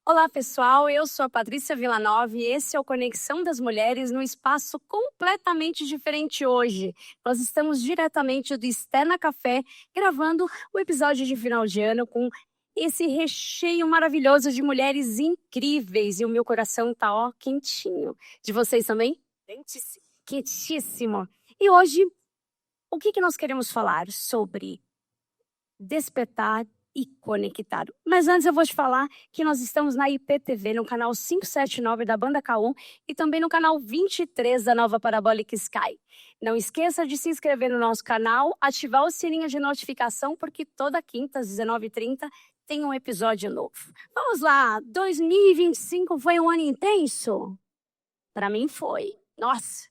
Olá, pessoal. Eu sou a Patrícia Villanova e esse é o Conexão das Mulheres num espaço completamente diferente hoje. Nós estamos diretamente do Externa Café gravando o episódio de final de ano com esse recheio maravilhoso de mulheres incríveis e o meu coração tá quentinho. De vocês também? Quentíssimo. Quentíssimo. E hoje, o que nós queremos falar sobre despertar e conectar. Mas antes eu vou te falar que nós estamos na IPTV, no canal 579 da Banda K1 e também no canal 23 da Nova Parabolic Sky. Não esqueça de se inscrever no nosso canal, ativar o sininho de notificação, porque toda quinta às 19h30 tem um episódio novo. Vamos lá, 2025 foi um ano intenso? Para mim foi. Nossa!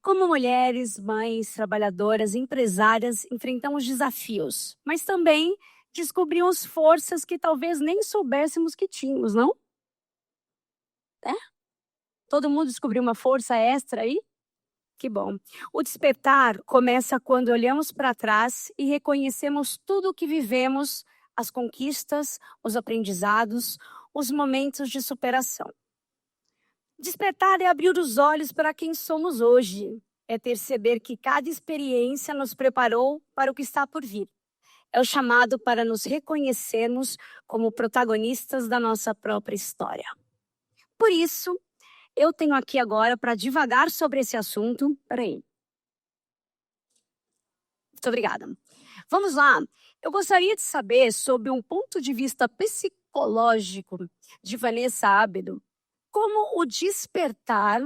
Como mulheres, mães, trabalhadoras, empresárias, enfrentamos desafios, mas também descobrimos forças que talvez nem soubéssemos que tínhamos, não? É? Todo mundo descobriu uma força extra aí? Que bom. O despertar começa quando olhamos para trás e reconhecemos tudo o que vivemos, as conquistas, os aprendizados, os momentos de superação. Despertar é abrir os olhos para quem somos hoje. É perceber que cada experiência nos preparou para o que está por vir. É o chamado para nos reconhecermos como protagonistas da nossa própria história. Por isso, eu tenho aqui agora para divagar sobre esse assunto. Peraí. Muito obrigada. Vamos lá. Eu gostaria de saber sobre um ponto de vista psicológico de Vanessa Ábedo, como o despertar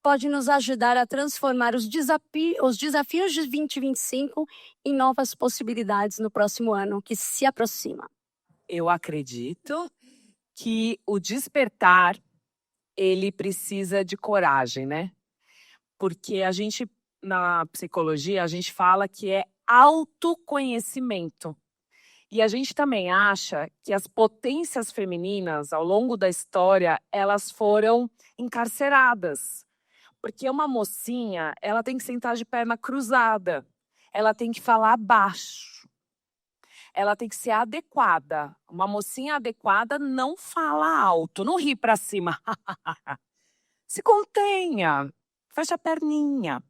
pode nos ajudar a transformar os desafios de 2025 em novas possibilidades no próximo ano que se aproxima. Eu acredito que o despertar, ele precisa de coragem, né? Porque a gente, na psicologia, a gente fala que é autoconhecimento. E a gente também acha que as potências femininas, ao longo da história, elas foram encarceradas. Porque uma mocinha, ela tem que sentar de perna cruzada, ela tem que falar baixo, ela tem que ser adequada. Uma mocinha adequada não fala alto, não ri para cima. Se contenha, fecha a perninha.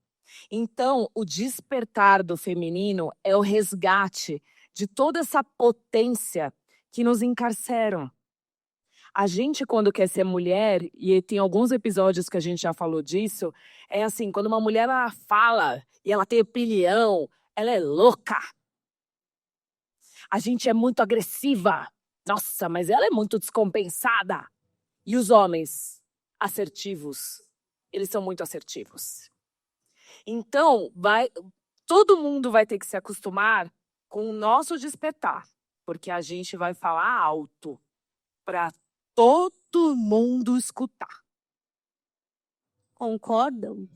Então, o despertar do feminino é o resgate de toda essa potência que nos encarceram. A gente, quando quer ser mulher, e tem alguns episódios que a gente já falou disso, é assim, quando uma mulher ela fala e ela tem opinião, ela é louca. A gente é muito agressiva. Nossa, mas ela é muito descompensada. E os homens assertivos, eles são muito assertivos. Então, todo mundo vai ter que se acostumar com o nosso despertar, porque a gente vai falar alto para todo mundo escutar. Concordam?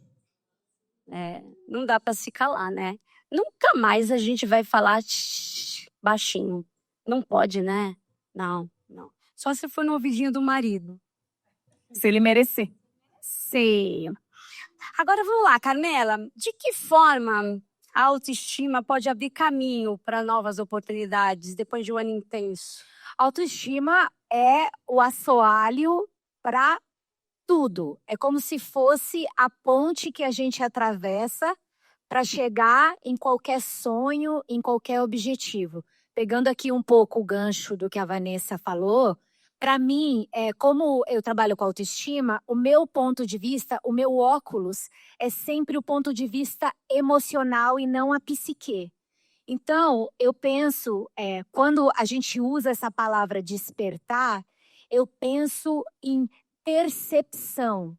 Não dá para se calar, né? Nunca mais a gente vai falar baixinho. Não pode, né? Não. Só se for no ouvidinho do marido. Se ele merecer. Sei. Agora vamos lá, Carmela. De que forma a autoestima pode abrir caminho para novas oportunidades depois de um ano intenso? Autoestima é o assoalho para tudo. É como se fosse a ponte que a gente atravessa para chegar em qualquer sonho, em qualquer objetivo. Pegando aqui um pouco o gancho do que a Vanessa falou, para mim, como eu trabalho com autoestima, o meu ponto de vista, o meu óculos, é sempre o ponto de vista emocional e não a psique. Então, eu penso, quando a gente usa essa palavra despertar, eu penso em percepção.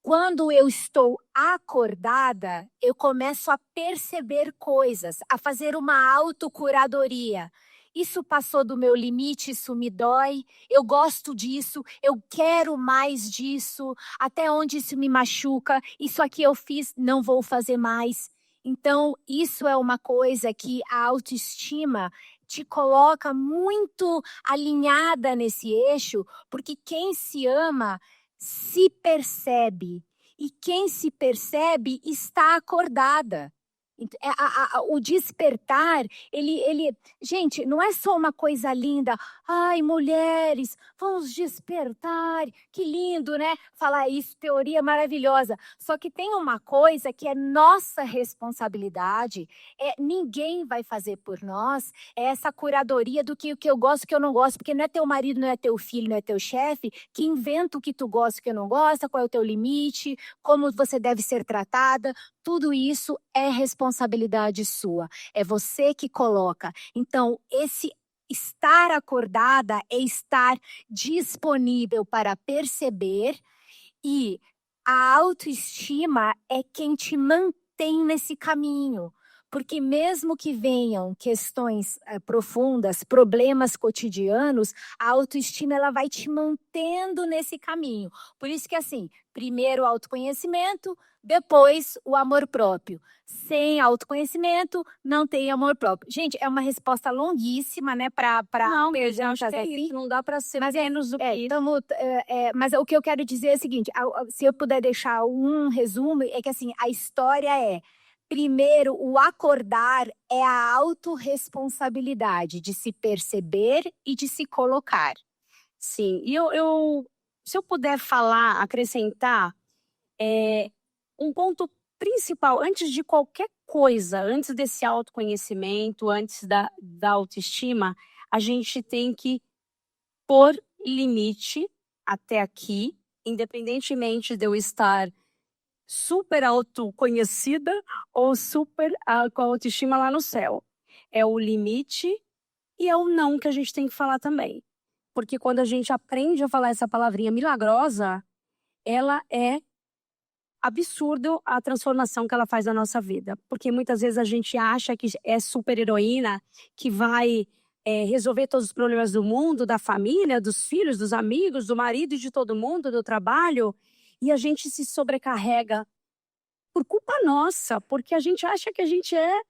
Quando eu estou acordada, eu começo a perceber coisas, a fazer uma autocuradoria. Isso passou do meu limite, isso me dói, eu gosto disso, eu quero mais disso, até onde isso me machuca, isso aqui eu fiz, não vou fazer mais. Então, isso é uma coisa que a autoestima te coloca muito alinhada nesse eixo, porque quem se ama se percebe. E quem se percebe está acordada. O despertar, gente, não é só uma coisa linda. Ai, mulheres, vamos despertar. Que lindo, né? Falar isso, teoria maravilhosa. Só que tem uma coisa que é nossa responsabilidade. Ninguém vai fazer por nós. É essa curadoria do que o que eu gosto, o que eu não gosto. Porque não é teu marido, não é teu filho, não é teu chefe que inventa o que tu gosta, o que eu não gosto, qual é o teu limite, como você deve ser tratada. Tudo isso é responsabilidade sua. É você que coloca. Então, esse estar acordada é estar disponível para perceber, e a autoestima é quem te mantém nesse caminho. Porque mesmo que venham questões profundas, problemas cotidianos, a autoestima ela vai te mantendo nesse caminho. Por isso que assim, primeiro o autoconhecimento, depois o amor próprio. Sem autoconhecimento, não tem amor próprio. Gente, é uma resposta longuíssima, né, para Não, eu perguntas acho que é aqui. isso, não dá para ser Mas menos do que isso. mas o que eu quero dizer é o seguinte, se eu puder deixar um resumo, é que assim, a história é, primeiro, o acordar é a autorresponsabilidade de se perceber e de se colocar. Sim, e se eu puder falar, acrescentar, um ponto principal, antes de qualquer coisa, antes desse autoconhecimento, antes da autoestima, a gente tem que pôr limite até aqui, independentemente de eu estar super autoconhecida ou super com a autoestima lá no céu. É o limite e é o não que a gente tem que falar também. Porque quando a gente aprende a falar essa palavrinha milagrosa, ela é absurdo a transformação que ela faz na nossa vida. Porque muitas vezes a gente acha que é super heroína, que vai resolver todos os problemas do mundo, da família, dos filhos, dos amigos, do marido e de todo mundo, do trabalho, e a gente se sobrecarrega por culpa nossa, porque a gente acha que a gente é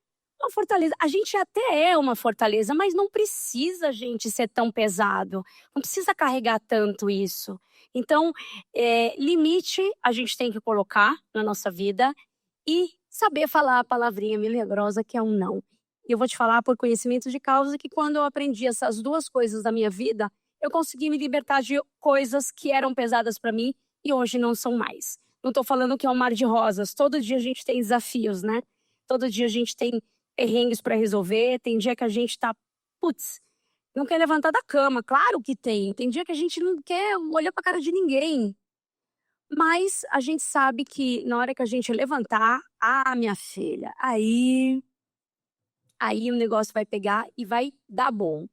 uma fortaleza. A gente até é uma fortaleza, mas não precisa, gente, ser tão pesado. Não precisa carregar tanto isso. Então, limite a gente tem que colocar na nossa vida e saber falar a palavrinha milagrosa que é um não. E eu vou te falar por conhecimento de causa que quando eu aprendi essas duas coisas da minha vida, eu consegui me libertar de coisas que eram pesadas para mim e hoje não são mais. Não estou falando que é um mar de rosas. Todo dia a gente tem desafios, né? Todo dia a gente tem perrengues para resolver. Tem dia que a gente tá, putz, não quer levantar da cama. Claro que tem. Tem dia que a gente não quer olhar para a cara de ninguém. Mas a gente sabe que na hora que a gente levantar, minha filha, aí o negócio vai pegar e vai dar bom.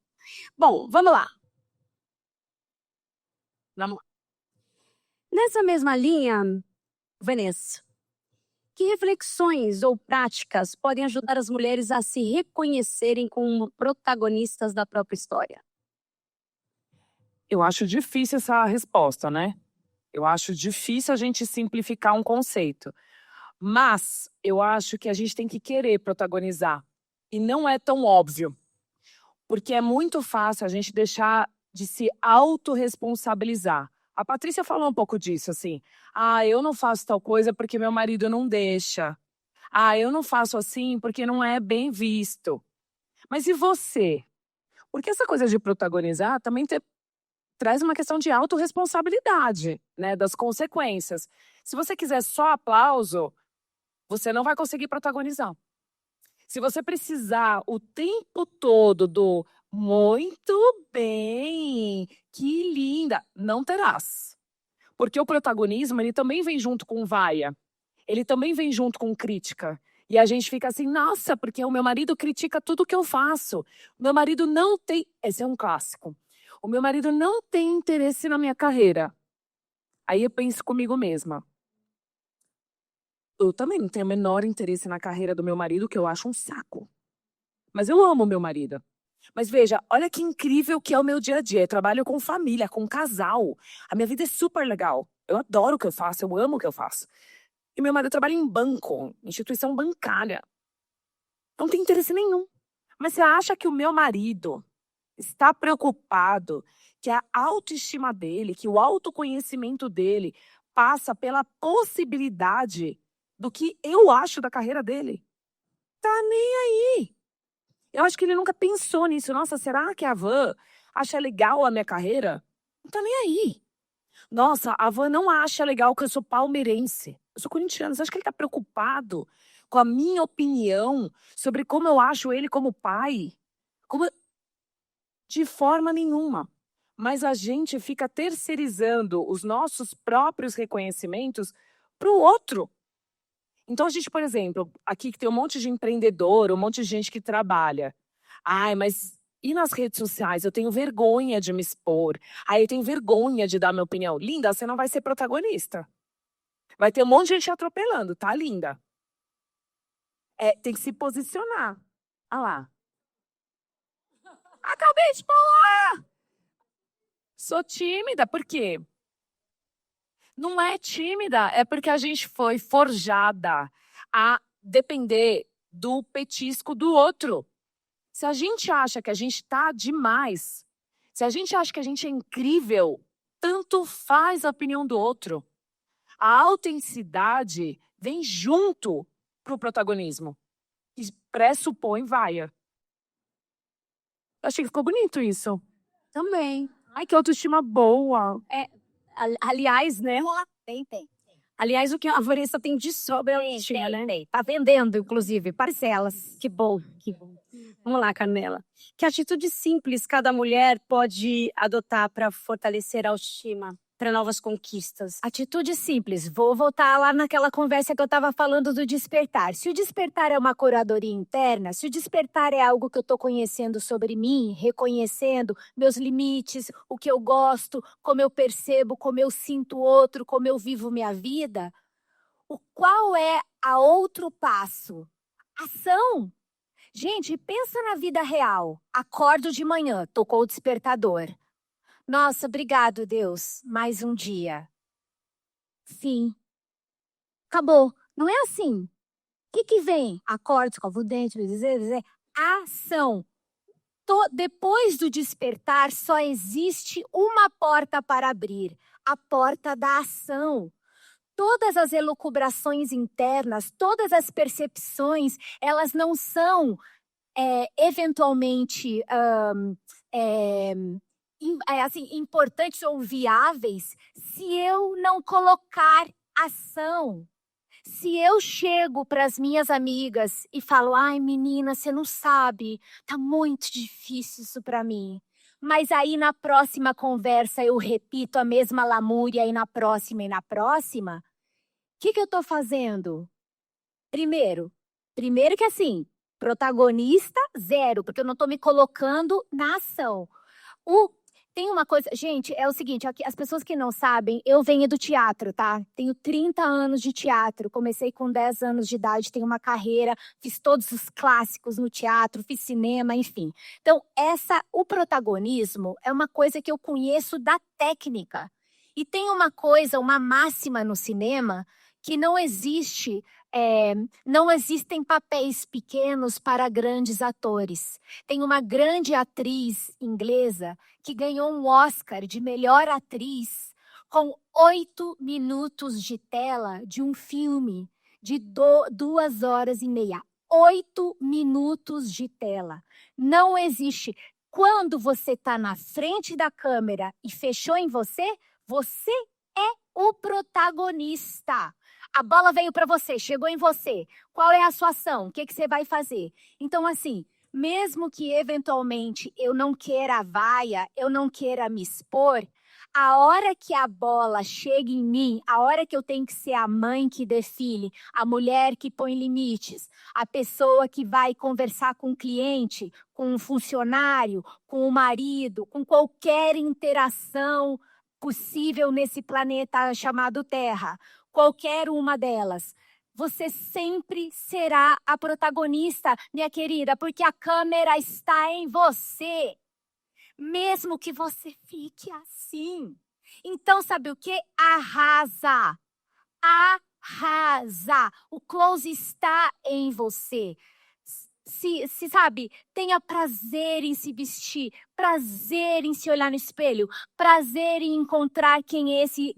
Bom, vamos lá. Vamos lá. Nessa mesma linha, Vanessa, que reflexões ou práticas podem ajudar as mulheres a se reconhecerem como protagonistas da própria história? Eu acho difícil essa resposta, né? Eu acho difícil a gente simplificar um conceito. Mas eu acho que a gente tem que querer protagonizar. E não é tão óbvio. Porque é muito fácil a gente deixar de se autorresponsabilizar. A Patrícia falou um pouco disso, assim. Eu não faço tal coisa porque meu marido não deixa. Eu não faço assim porque não é bem visto. Mas e você? Porque essa coisa de protagonizar também traz uma questão de autorresponsabilidade, né? Das consequências. Se você quiser só aplauso, você não vai conseguir protagonizar. Se você precisar o tempo todo do muito bem, que linda, não terás. Porque o protagonismo, ele também vem junto com vaia. Ele também vem junto com crítica. E a gente fica assim, nossa, porque o meu marido critica tudo que eu faço. O meu marido não tem... Esse é um clássico. O meu marido não tem interesse na minha carreira. Aí eu penso comigo mesma. Eu também não tenho o menor interesse na carreira do meu marido, que eu acho um saco. Mas eu amo meu marido. Mas veja, olha que incrível que é o meu dia a dia. Eu trabalho com família, com casal. A minha vida é super legal. Eu adoro o que eu faço, eu amo o que eu faço. E meu marido trabalha em banco, instituição bancária. Não tem interesse nenhum. Mas você acha que o meu marido está preocupado que a autoestima dele, que o autoconhecimento dele passa pela possibilidade do que eu acho da carreira dele? tá nem aí. Eu acho que ele nunca pensou nisso. Nossa, será que a Van acha legal a minha carreira? Não tá nem aí. Nossa, a Van não acha legal que eu sou palmeirense. Eu sou corintiana. Você acha que ele tá preocupado com a minha opinião sobre como eu acho ele como pai? Como... De forma nenhuma. Mas a gente fica terceirizando os nossos próprios reconhecimentos para o outro. Então a gente, por exemplo, aqui que tem um monte de empreendedor, um monte de gente que trabalha. Ai, mas e nas redes sociais? Eu tenho vergonha de me expor. Ai, eu tenho vergonha de dar minha opinião. Linda, você não vai ser protagonista. Vai ter um monte de gente atropelando, tá, linda? Tem que se posicionar. Olha lá. Acabei de falar! Sou tímida, por quê? Não é tímida, é porque a gente foi forjada a depender do petisco do outro. Se a gente acha que a gente tá demais, se a gente acha que a gente é incrível, tanto faz a opinião do outro. A autenticidade vem junto pro protagonismo. E pressupõe vaia. Achei que ficou bonito isso. Também. Ai, que autoestima boa. Aliás, né? Tem. Aliás, o que a Vanessa tem de sobra, ela tinha, né? Tem. Tá vendendo, inclusive, parcelas. Que bom, que bom. Vamos lá, Carmela. Que atitude simples cada mulher pode adotar para fortalecer a autoestima, para novas conquistas? Atitude simples. Vou voltar lá naquela conversa que eu estava falando do despertar. Se o despertar é uma curadoria interna, se o despertar é algo que eu estou conhecendo sobre mim, reconhecendo meus limites, o que eu gosto, como eu percebo, como eu sinto o outro, como eu vivo minha vida, qual é a outro passo? Ação. Gente, pensa na vida real. Acordo de manhã, tocou o despertador. Nossa, obrigado, Deus. Mais um dia. Fim. Acabou. Não é assim. O que vem? Acordo, escova o dente, dizer. Ação. Depois do despertar, só existe uma porta para abrir. A porta da ação. Todas as elucubrações internas, todas as percepções, elas não são eventualmente assim, importantes ou viáveis se eu não colocar ação. Se eu chego para as minhas amigas e falo, ai menina, você não sabe, tá muito difícil isso para mim. Mas aí na próxima conversa eu repito a mesma lamúria e na próxima, o que eu estou fazendo? Primeiro que assim, protagonista zero, porque eu não estou me colocando na ação. Tem uma coisa, gente, é o seguinte, aqui, as pessoas que não sabem, eu venho do teatro, tá? Tenho 30 anos de teatro, comecei com 10 anos de idade, tenho uma carreira, fiz todos os clássicos no teatro, fiz cinema, enfim. Então, o protagonismo é uma coisa que eu conheço da técnica. E tem uma coisa, uma máxima no cinema, que não existem papéis pequenos para grandes atores. Tem uma grande atriz inglesa que ganhou um Oscar de melhor atriz com 8 minutos de tela de um filme de 2 horas e meia. 8 minutos de tela. Não existe. Quando você está na frente da câmera e fechou em você, você é o protagonista. A bola veio para você, chegou em você. Qual é a sua ação? O que você vai fazer? Então, assim, mesmo que eventualmente eu não queira a vaia, eu não queira me expor, a hora que a bola chega em mim, a hora que eu tenho que ser a mãe que define, a mulher que põe limites, a pessoa que vai conversar com o cliente, com um funcionário, com o marido, com qualquer interação possível nesse planeta chamado Terra, qualquer uma delas, você sempre será a protagonista, minha querida, porque a câmera está em você, mesmo que você fique assim. Então, sabe o que? Arrasa. Arrasa. O close está em você. Se sabe, tenha prazer em se vestir, prazer em se olhar no espelho, prazer em encontrar quem é esse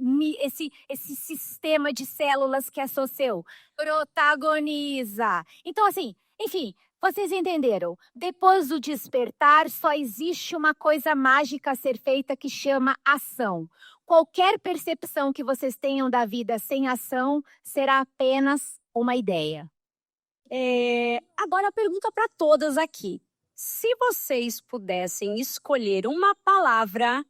sistema de células que é só seu. Protagoniza. Então, assim, Enfim, vocês entenderam. Depois do despertar, só existe uma coisa mágica a ser feita que chama ação. Qualquer percepção que vocês tenham da vida sem ação será apenas uma ideia. Agora a pergunta para todas aqui. Se vocês pudessem escolher uma palavra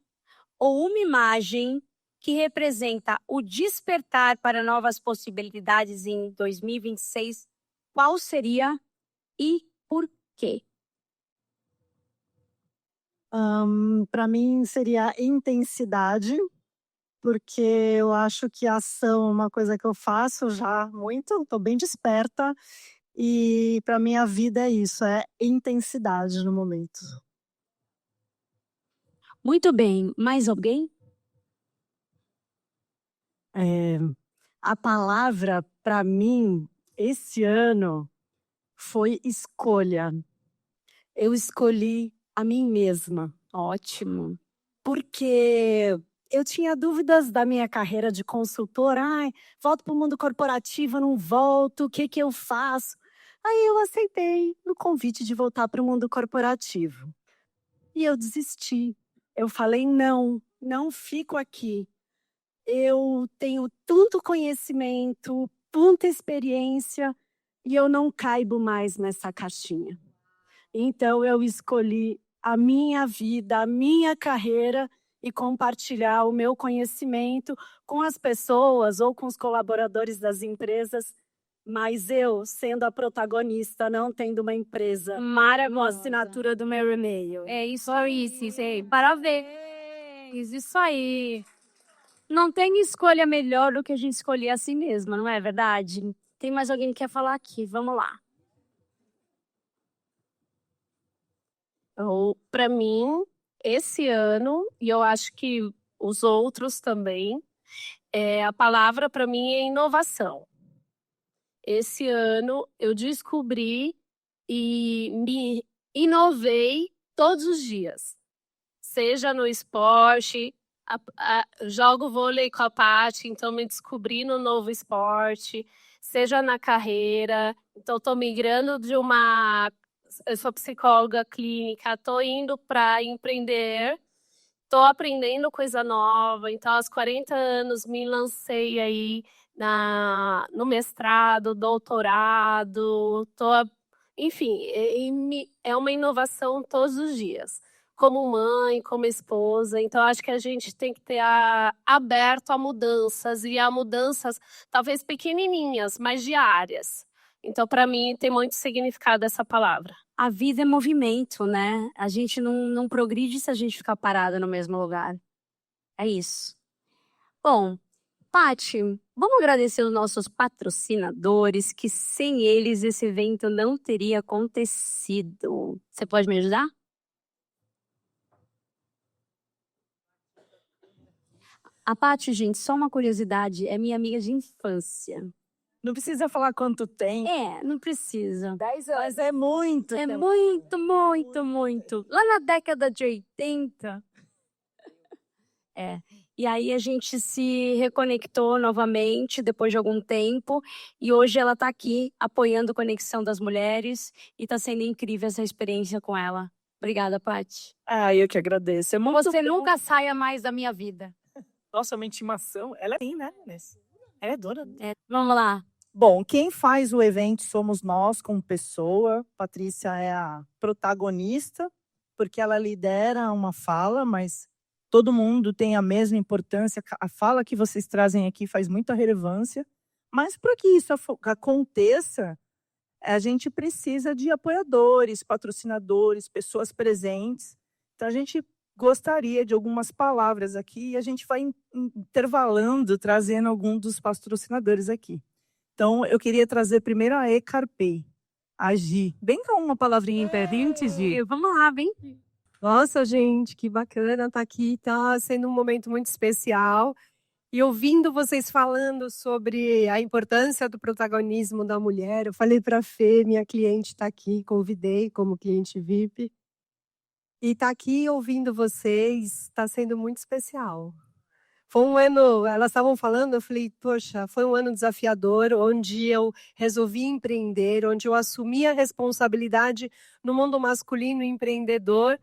ou uma imagem que representa o despertar para novas possibilidades em 2026, qual seria e por quê? Para mim seria intensidade, porque eu acho que a ação é uma coisa que eu faço já muito, estou bem desperta, e para mim a vida é isso, é intensidade no momento. Muito bem. Mais alguém? A palavra para mim esse ano foi escolha. Eu escolhi a mim mesma. Ótimo. Porque eu tinha dúvidas da minha carreira de consultora. Ai, volto para o mundo corporativo, não volto, o que eu faço? Aí eu aceitei o convite de voltar para o mundo corporativo. E eu desisti. Eu falei, não fico aqui. Eu tenho tanto conhecimento, tanta experiência, e eu não caibo mais nessa caixinha. Então eu escolhi a minha vida, a minha carreira e compartilhar o meu conhecimento com as pessoas ou com os colaboradores das empresas, mas eu sendo a protagonista, não tendo uma empresa, uma Maravilhosa. assinatura do meu e-mail. É isso aí. Parabéns. Isso aí. Não tem escolha melhor do que a gente escolher a si mesma, não é verdade? Tem mais alguém que quer falar aqui? Vamos lá. Para mim, esse ano, e eu acho que os outros também, a palavra para mim é inovação. Esse ano eu descobri e me inovei todos os dias. Seja no esporte, jogo vôlei com a Paty, então me descobri no novo esporte, seja na carreira, então estou migrando eu sou psicóloga clínica, estou indo para empreender, estou aprendendo coisa nova, então aos 40 anos me lancei aí no mestrado, doutorado, enfim, é uma inovação todos os dias. Como mãe, como esposa, então acho que a gente tem que ter aberto a mudanças, e a mudanças talvez pequenininhas, mas diárias. Então, para mim, tem muito significado essa palavra. A vida é movimento, né? A gente não progride se a gente ficar parada no mesmo lugar. É isso. Bom, Paty, vamos agradecer os nossos patrocinadores, que sem eles esse evento não teria acontecido. Você pode me ajudar? A Paty, gente, só uma curiosidade, é minha amiga de infância. Não precisa falar quanto tem. Não precisa. 10 anos. Mas é muito. É muito. Lá na década de 80. E aí a gente se reconectou novamente depois de algum tempo. E hoje ela está aqui apoiando a Conexão das Mulheres. E está sendo incrível essa experiência com ela. Obrigada, Paty. Eu que agradeço. É muito Você bom. nunca saia mais da minha vida. Nossa, uma intimação. Ela é assim, né? Ela é dona. Vamos lá. Bom, quem faz o evento somos nós, como pessoa. Patrícia é a protagonista, porque ela lidera uma fala, mas todo mundo tem a mesma importância. A fala que vocês trazem aqui faz muita relevância. Mas para que isso aconteça, a gente precisa de apoiadores, patrocinadores, pessoas presentes. Então, a gente gostaria de algumas palavras aqui e a gente vai intervalando, trazendo algum dos patrocinadores aqui. Então, eu queria trazer primeiro a Ecarpei, a Gi. Vem cá uma palavrinha em perrinte, Gi. Vamos lá, vem. Nossa, gente, que bacana estar aqui. Tá sendo um momento muito especial. E ouvindo vocês falando sobre a importância do protagonismo da mulher, eu falei para a Fê, minha cliente está aqui, convidei como cliente VIP. E estar aqui ouvindo vocês está sendo muito especial. Foi um ano, elas estavam falando, eu falei, poxa, foi um ano desafiador, onde eu resolvi empreender, onde eu assumi a responsabilidade no mundo masculino empreendedor.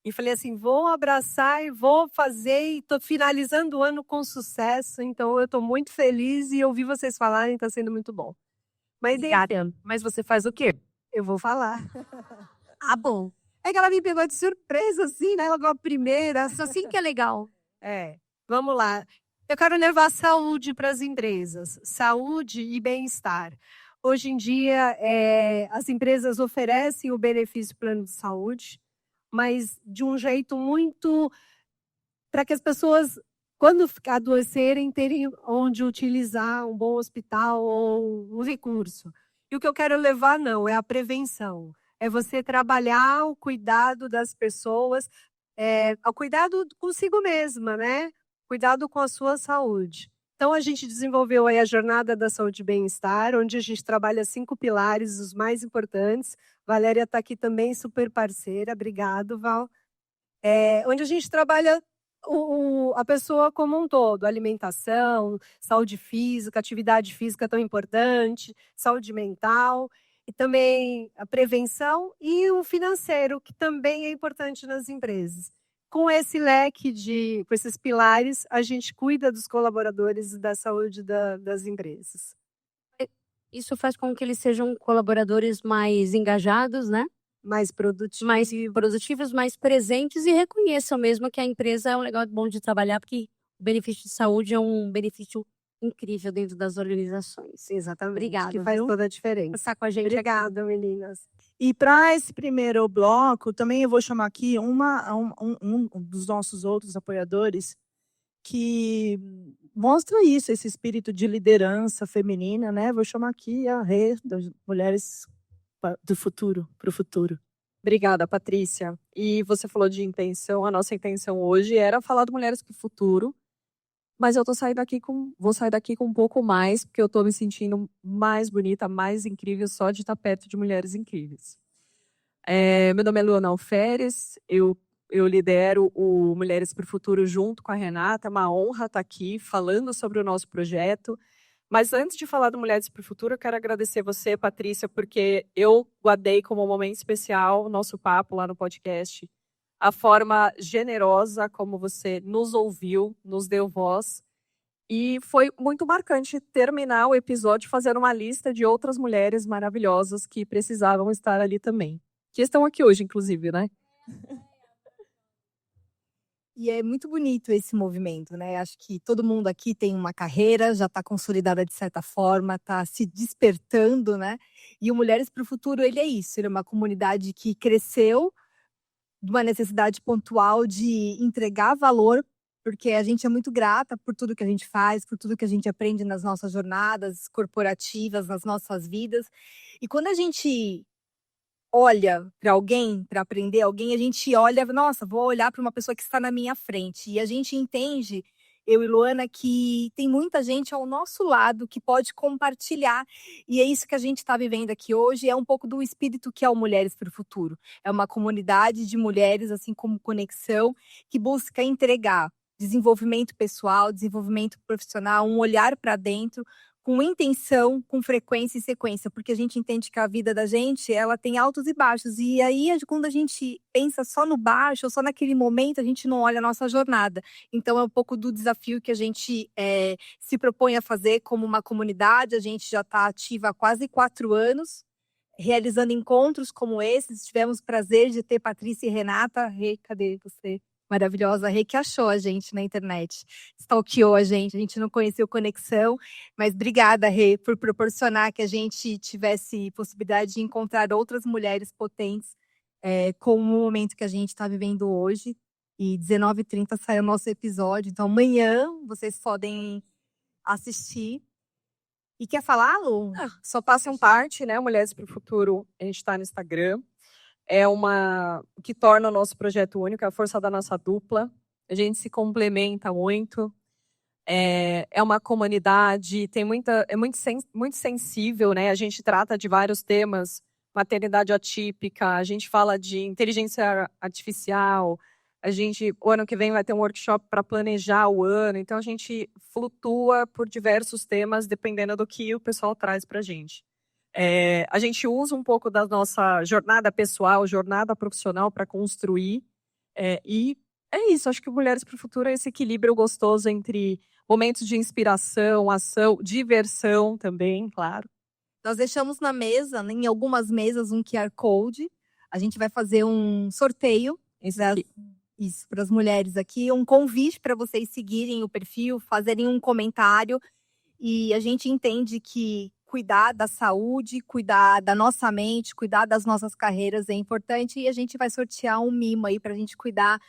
E falei assim, vou abraçar e vou fazer, e estou finalizando o ano com sucesso. Então, eu estou muito feliz e ouvir vocês falarem, está sendo muito bom. Mas Obrigada. Mas você faz o quê? eu vou falar. Ah, bom. É que ela me pegou de surpresa, assim, né? Logo a primeira. Isso assim que é legal. Vamos lá. Eu quero levar saúde para as empresas. Saúde e bem-estar. Hoje em dia, as empresas oferecem o benefício plano de saúde, mas de um jeito muito para que as pessoas, quando adoecerem, terem onde utilizar um bom hospital ou um recurso. E o que eu quero levar, não, é a prevenção. É você trabalhar o cuidado das pessoas, o cuidado consigo mesma, né? Cuidado com a sua saúde. Então, a gente desenvolveu aí a Jornada da Saúde e Bem-Estar, onde a gente trabalha 5 pilares, os mais importantes. Valéria está aqui também, super parceira. Obrigado, Val. Onde a gente trabalha a pessoa como um todo, alimentação, saúde física, atividade física tão importante, saúde mental, e também a prevenção e o financeiro, que também é importante nas empresas. Com esse leque com esses pilares, a gente cuida dos colaboradores e da saúde das empresas. Isso faz com que eles sejam colaboradores mais engajados, né? Mais produtivos. Mais produtivos, mais presentes e reconheçam mesmo que a empresa é um lugar bom de trabalhar, porque o benefício de saúde é um benefício incrível dentro das organizações. Exatamente. Obrigada, que faz viu? toda a diferença. Estar com a gente aqui. Obrigada, meninas. E para esse primeiro bloco, também eu vou chamar aqui um dos nossos outros apoiadores que mostra isso, esse espírito de liderança feminina, né? Vou chamar aqui a Rê, das Mulheres do Futuro, para o Futuro. Obrigada, Patrícia. E você falou de intenção, a nossa intenção hoje era falar de Mulheres para o Futuro, mas eu vou sair daqui com um pouco mais, porque eu estou me sentindo mais bonita, mais incrível só de estar perto de mulheres incríveis. Meu nome é Luana Alferes, eu lidero o Mulheres para o Futuro junto com a Renata, é uma honra estar aqui falando sobre o nosso projeto. Mas antes de falar do Mulheres para o Futuro, eu quero agradecer você, Patrícia, porque eu guardei como um momento especial o nosso papo lá no podcast, a forma generosa como você nos ouviu, nos deu voz. E foi muito marcante terminar o episódio fazendo uma lista de outras mulheres maravilhosas que precisavam estar ali também. Que estão aqui hoje, inclusive, né? E é muito bonito esse movimento, né? Acho que todo mundo aqui tem uma carreira, já está consolidada de certa forma, está se despertando, né? E o Mulheres para o Futuro, ele é isso, ele é uma comunidade que cresceu de uma necessidade pontual de entregar valor, porque a gente é muito grata por tudo que a gente faz, por tudo que a gente aprende nas nossas jornadas corporativas, nas nossas vidas. E quando a gente olha para alguém, para aprender alguém, a gente olha, nossa, vou olhar para uma pessoa que está na minha frente. E a gente entende, eu e Luana, que tem muita gente ao nosso lado que pode compartilhar. E é isso que a gente está vivendo aqui hoje, é um pouco do espírito que é o Mulheres para o Futuro. É uma comunidade de mulheres, assim como Conexão, que busca entregar desenvolvimento pessoal, desenvolvimento profissional, um olhar para dentro, com intenção, com frequência e sequência, porque a gente entende que a vida da gente, ela tem altos e baixos, e aí quando a gente pensa só no baixo, ou só naquele momento, a gente não olha a nossa jornada. Então é um pouco do desafio que a gente se propõe a fazer como uma comunidade. A gente já está ativa há quase 4 anos, realizando encontros como esses. Tivemos o prazer de ter Patrícia e Renata. Rê, cadê você? Maravilhosa, a Rê que achou a gente na internet, stalkeou a gente não conheceu Conexão, mas obrigada, Rê, por proporcionar que a gente tivesse possibilidade de encontrar outras mulheres potentes, com o momento que a gente está vivendo hoje. E 19h30 sai o nosso episódio, então amanhã vocês podem assistir. E quer falar, Lu? Só façam parte, né? Mulheres para o Futuro, a gente está no Instagram. O que torna o nosso projeto único, é a força da nossa dupla. A gente se complementa muito. É uma comunidade, é muito sensível, né? A gente trata de vários temas, maternidade atípica, a gente fala de inteligência artificial, O ano que vem vai ter um workshop para planejar o ano, então a gente flutua por diversos temas, dependendo do que o pessoal traz para a gente. A gente usa um pouco da nossa jornada pessoal, jornada profissional para construir, e é isso, acho que Mulheres para o Futuro é esse equilíbrio gostoso entre momentos de inspiração, ação, diversão também, claro. Nós deixamos na mesa, em algumas mesas, um QR Code. A gente vai fazer um sorteio para as mulheres aqui, um convite para vocês seguirem o perfil, fazerem um comentário. E a gente entende que cuidar da saúde, cuidar da nossa mente, cuidar das nossas carreiras é importante. E a gente vai sortear um mimo aí para a gente cuidar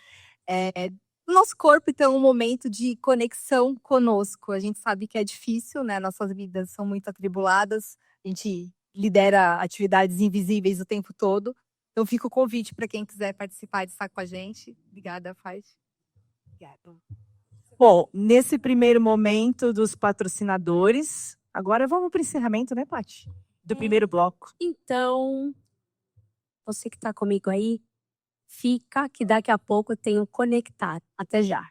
do nosso corpo e ter um momento de conexão conosco. A gente sabe que é difícil, né? Nossas vidas são muito atribuladas. A gente lidera atividades invisíveis o tempo todo. Então fica o convite para quem quiser participar de estar com a gente. Obrigada, Faz. Obrigada. Bom, nesse primeiro momento dos patrocinadores, agora vamos para o encerramento, né, Paty? Do primeiro bloco. Então, você que está comigo aí, fica que daqui a pouco eu tenho Conectar. Até já.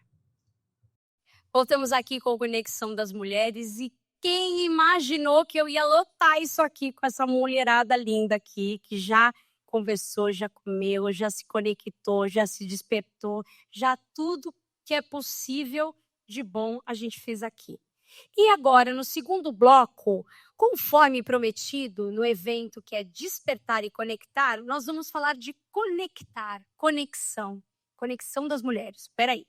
Voltamos aqui com a Conexão das Mulheres e quem imaginou que eu ia lotar isso aqui com essa mulherada linda aqui, que já conversou, já comeu, já se conectou, já se despertou, já tudo que é possível de bom a gente fez aqui. E agora, no segundo bloco, conforme prometido no evento que é Despertar e Conectar, nós vamos falar de conectar, conexão das mulheres. Espera aí.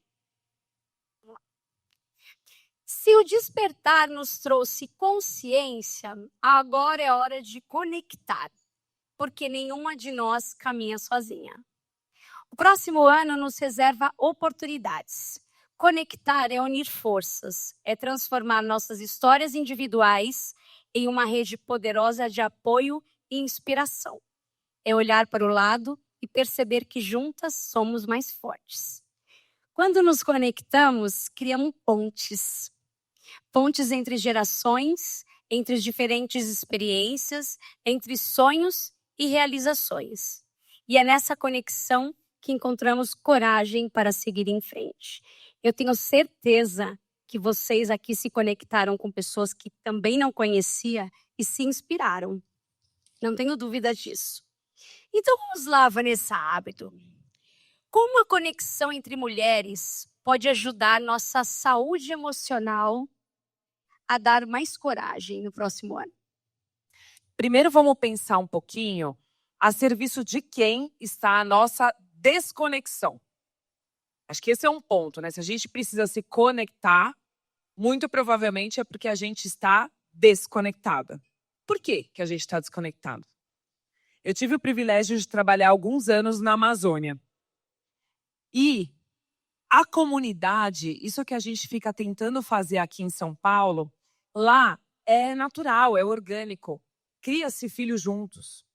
Se o despertar nos trouxe consciência, agora é hora de conectar, porque nenhuma de nós caminha sozinha. O próximo ano nos reserva oportunidades. Conectar é unir forças, é transformar nossas histórias individuais em uma rede poderosa de apoio e inspiração. É olhar para o lado e perceber que juntas somos mais fortes. Quando nos conectamos, criamos pontes. Pontes entre gerações, entre diferentes experiências, entre sonhos e realizações. E é nessa conexão que encontramos coragem para seguir em frente. Eu tenho certeza que vocês aqui se conectaram com pessoas que também não conhecia e se inspiraram. Não tenho dúvida disso. Então vamos lá, Vanessa Hábito. Como a conexão entre mulheres pode ajudar nossa saúde emocional a dar mais coragem no próximo ano? Primeiro vamos pensar um pouquinho a serviço de quem está a nossa desconexão. Acho que esse é um ponto, né? Se a gente precisa se conectar, muito provavelmente é porque a gente está desconectada. Por que a gente está desconectado? Eu tive o privilégio de trabalhar alguns anos na Amazônia. E a comunidade, isso que a gente fica tentando fazer aqui em São Paulo, lá é natural, é orgânico. Cria-se filhos juntos.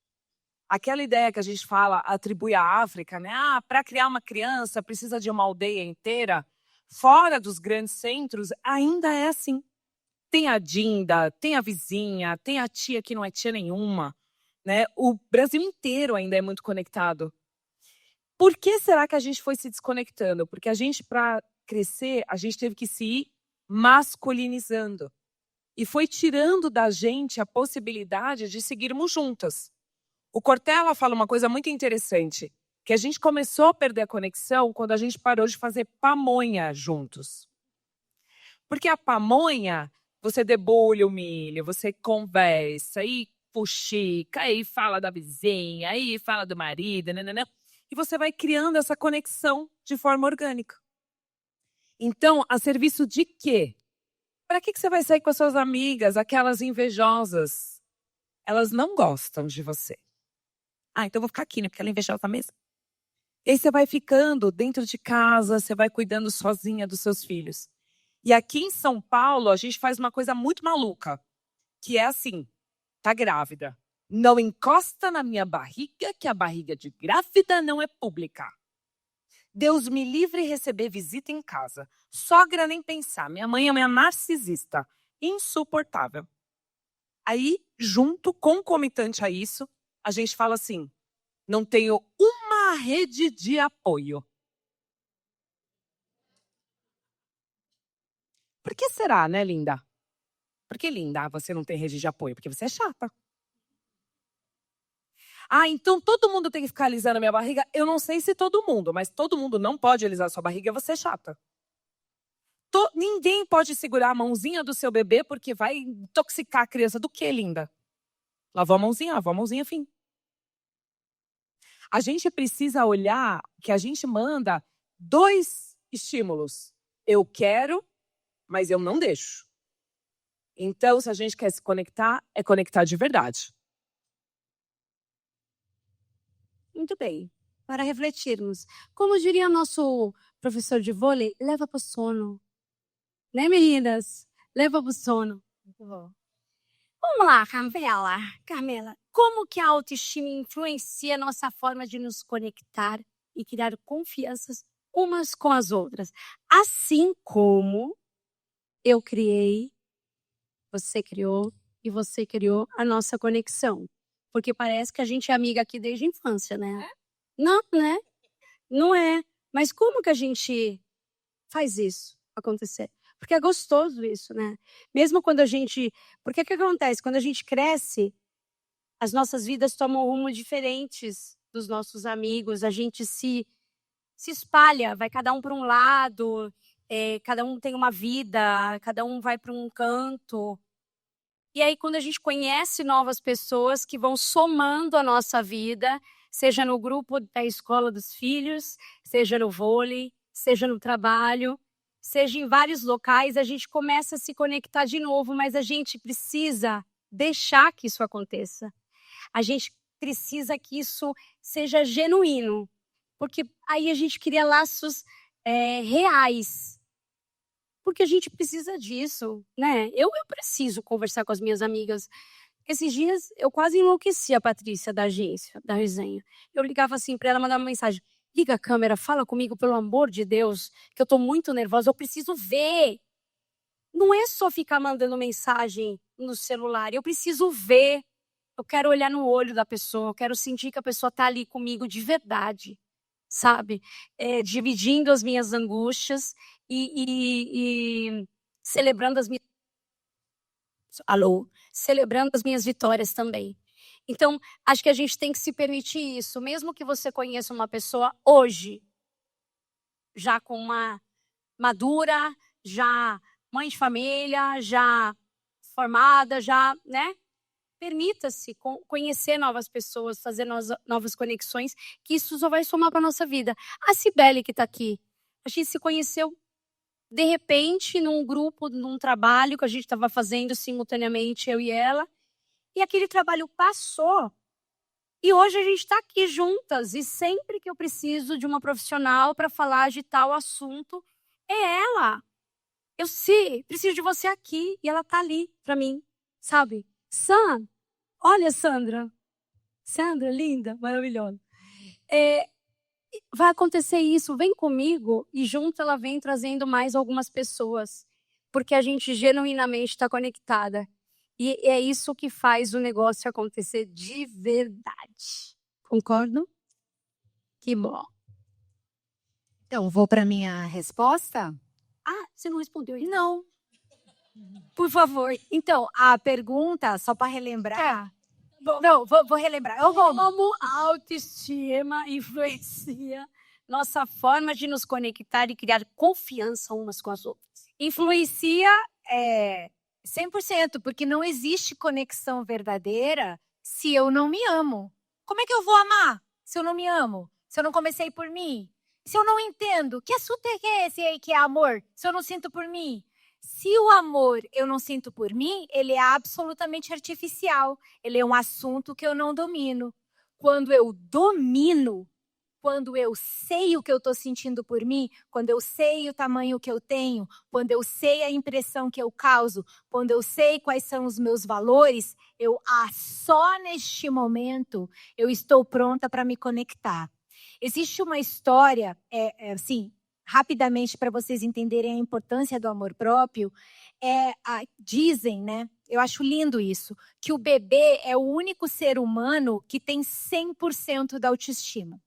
Aquela ideia que a gente fala, atribui à África, né? Para criar uma criança precisa de uma aldeia inteira. Fora dos grandes centros, ainda é assim. Tem a Dinda, tem a vizinha, tem a tia que não é tia nenhuma. Né? O Brasil inteiro ainda é muito conectado. Por que será que a gente foi se desconectando? Porque a gente, para crescer, a gente teve que se ir masculinizando. E foi tirando da gente a possibilidade de seguirmos juntas. O Cortella fala uma coisa muito interessante, que a gente começou a perder a conexão quando a gente parou de fazer pamonha juntos. Porque a pamonha, você debulha o milho, você conversa, aí fuxica, aí fala da vizinha, aí fala do marido, nananã, e você vai criando essa conexão de forma orgânica. Então, a serviço de quê? Para que você vai sair com as suas amigas, aquelas invejosas? Elas não gostam de você. Então eu vou ficar aqui, né? Porque ela é invejosa mesmo. E aí você vai ficando dentro de casa, você vai cuidando sozinha dos seus filhos. E aqui em São Paulo, a gente faz uma coisa muito maluca, que é assim, tá grávida. Não encosta na minha barriga, que a barriga de grávida não é pública. Deus me livre receber visita em casa. Sogra nem pensar, minha mãe é uma narcisista, insuportável. Aí, junto, concomitante a isso, a gente fala assim, não tenho uma rede de apoio. Por que será, né, linda? Por que, linda, você não tem rede de apoio? Porque você é chata. Ah, então todo mundo tem que ficar alisando a minha barriga? Eu não sei se todo mundo, mas todo mundo não pode alisar a sua barriga, você é chata. Ninguém pode segurar a mãozinha do seu bebê porque vai intoxicar a criança. Do que, linda? Lavou a mãozinha, fim. A gente precisa olhar que a gente manda 2 estímulos. Eu quero, mas eu não deixo. Então, se a gente quer se conectar, é conectar de verdade. Muito bem. Para refletirmos, como diria nosso professor de vôlei, leva para o sono. Né, meninas? Leva para o sono. Muito bom. Vamos lá, Carmela. Como que a autoestima influencia a nossa forma de nos conectar e criar confianças umas com as outras? Assim como eu criei, você criou e você criou a nossa conexão. Porque parece que a gente é amiga aqui desde a infância, né? Não, né? Não é. Mas como que a gente faz isso acontecer? Porque é gostoso isso, né? Mesmo quando a gente... Porque o que acontece? Quando a gente cresce, as nossas vidas tomam rumos diferentes dos nossos amigos. A gente se espalha, vai cada um para um lado, cada um tem uma vida, cada um vai para um canto. E aí, quando a gente conhece novas pessoas que vão somando a nossa vida, seja no grupo da escola dos filhos, seja no vôlei, seja no trabalho, seja em vários locais, a gente começa a se conectar de novo, mas a gente precisa deixar que isso aconteça. A gente precisa que isso seja genuíno, porque aí a gente cria laços reais. Porque a gente precisa disso, né? Eu preciso conversar com as minhas amigas. Esses dias eu quase enlouqueci a Patrícia da agência, da resenha. Eu ligava assim para ela, mandava uma mensagem: liga a câmera, fala comigo, pelo amor de Deus, que eu tô muito nervosa, eu preciso ver. Não é só ficar mandando mensagem no celular, eu preciso ver. Eu quero olhar no olho da pessoa, eu quero sentir que a pessoa tá ali comigo de verdade, sabe? Dividindo as minhas angústias e celebrando as minhas... Celebrando as minhas vitórias também. Então, acho que a gente tem que se permitir isso, mesmo que você conheça uma pessoa hoje, já com uma madura, já mãe de família, já formada, já, né? Permita-se conhecer novas pessoas, fazer novas conexões, que isso só vai somar para a nossa vida. A Cibele que está aqui, a gente se conheceu de repente num grupo, num trabalho que a gente estava fazendo simultaneamente, eu e ela, e aquele trabalho passou. E hoje a gente está aqui juntas, e sempre que eu preciso de uma profissional para falar de tal assunto, é ela. Eu sei, preciso de você aqui, e ela está ali para mim, sabe? Olha, Sandra, linda, maravilhosa. Vai acontecer isso, vem comigo, e junto ela vem trazendo mais algumas pessoas, porque a gente genuinamente está conectada. E é isso que faz o negócio acontecer de verdade. Concordam? Que bom. Então, vou para minha resposta? Ah, você não respondeu ainda. Não. Por favor. Então, a pergunta, só para relembrar. Não, vou relembrar. Como a autoestima influencia nossa forma de nos conectar e criar confiança umas com as outras? Influencia 100%, porque não existe conexão verdadeira se eu não me amo. Como é que eu vou amar se eu não me amo? Se eu não comecei por mim? Se eu não entendo, que assunto é esse aí que é amor? Se eu não sinto por mim? Se o amor eu não sinto por mim, ele é absolutamente artificial. Ele é um assunto que eu não domino. Quando eu domino, quando eu sei o que eu estou sentindo por mim, quando eu sei o tamanho que eu tenho, quando eu sei a impressão que eu causo, quando eu sei quais são os meus valores, só neste momento eu estou pronta para me conectar. Existe uma história, assim, rapidamente para vocês entenderem a importância do amor próprio, dizem, né? Eu acho lindo isso, que o bebê é o único ser humano que tem 100% da autoestima.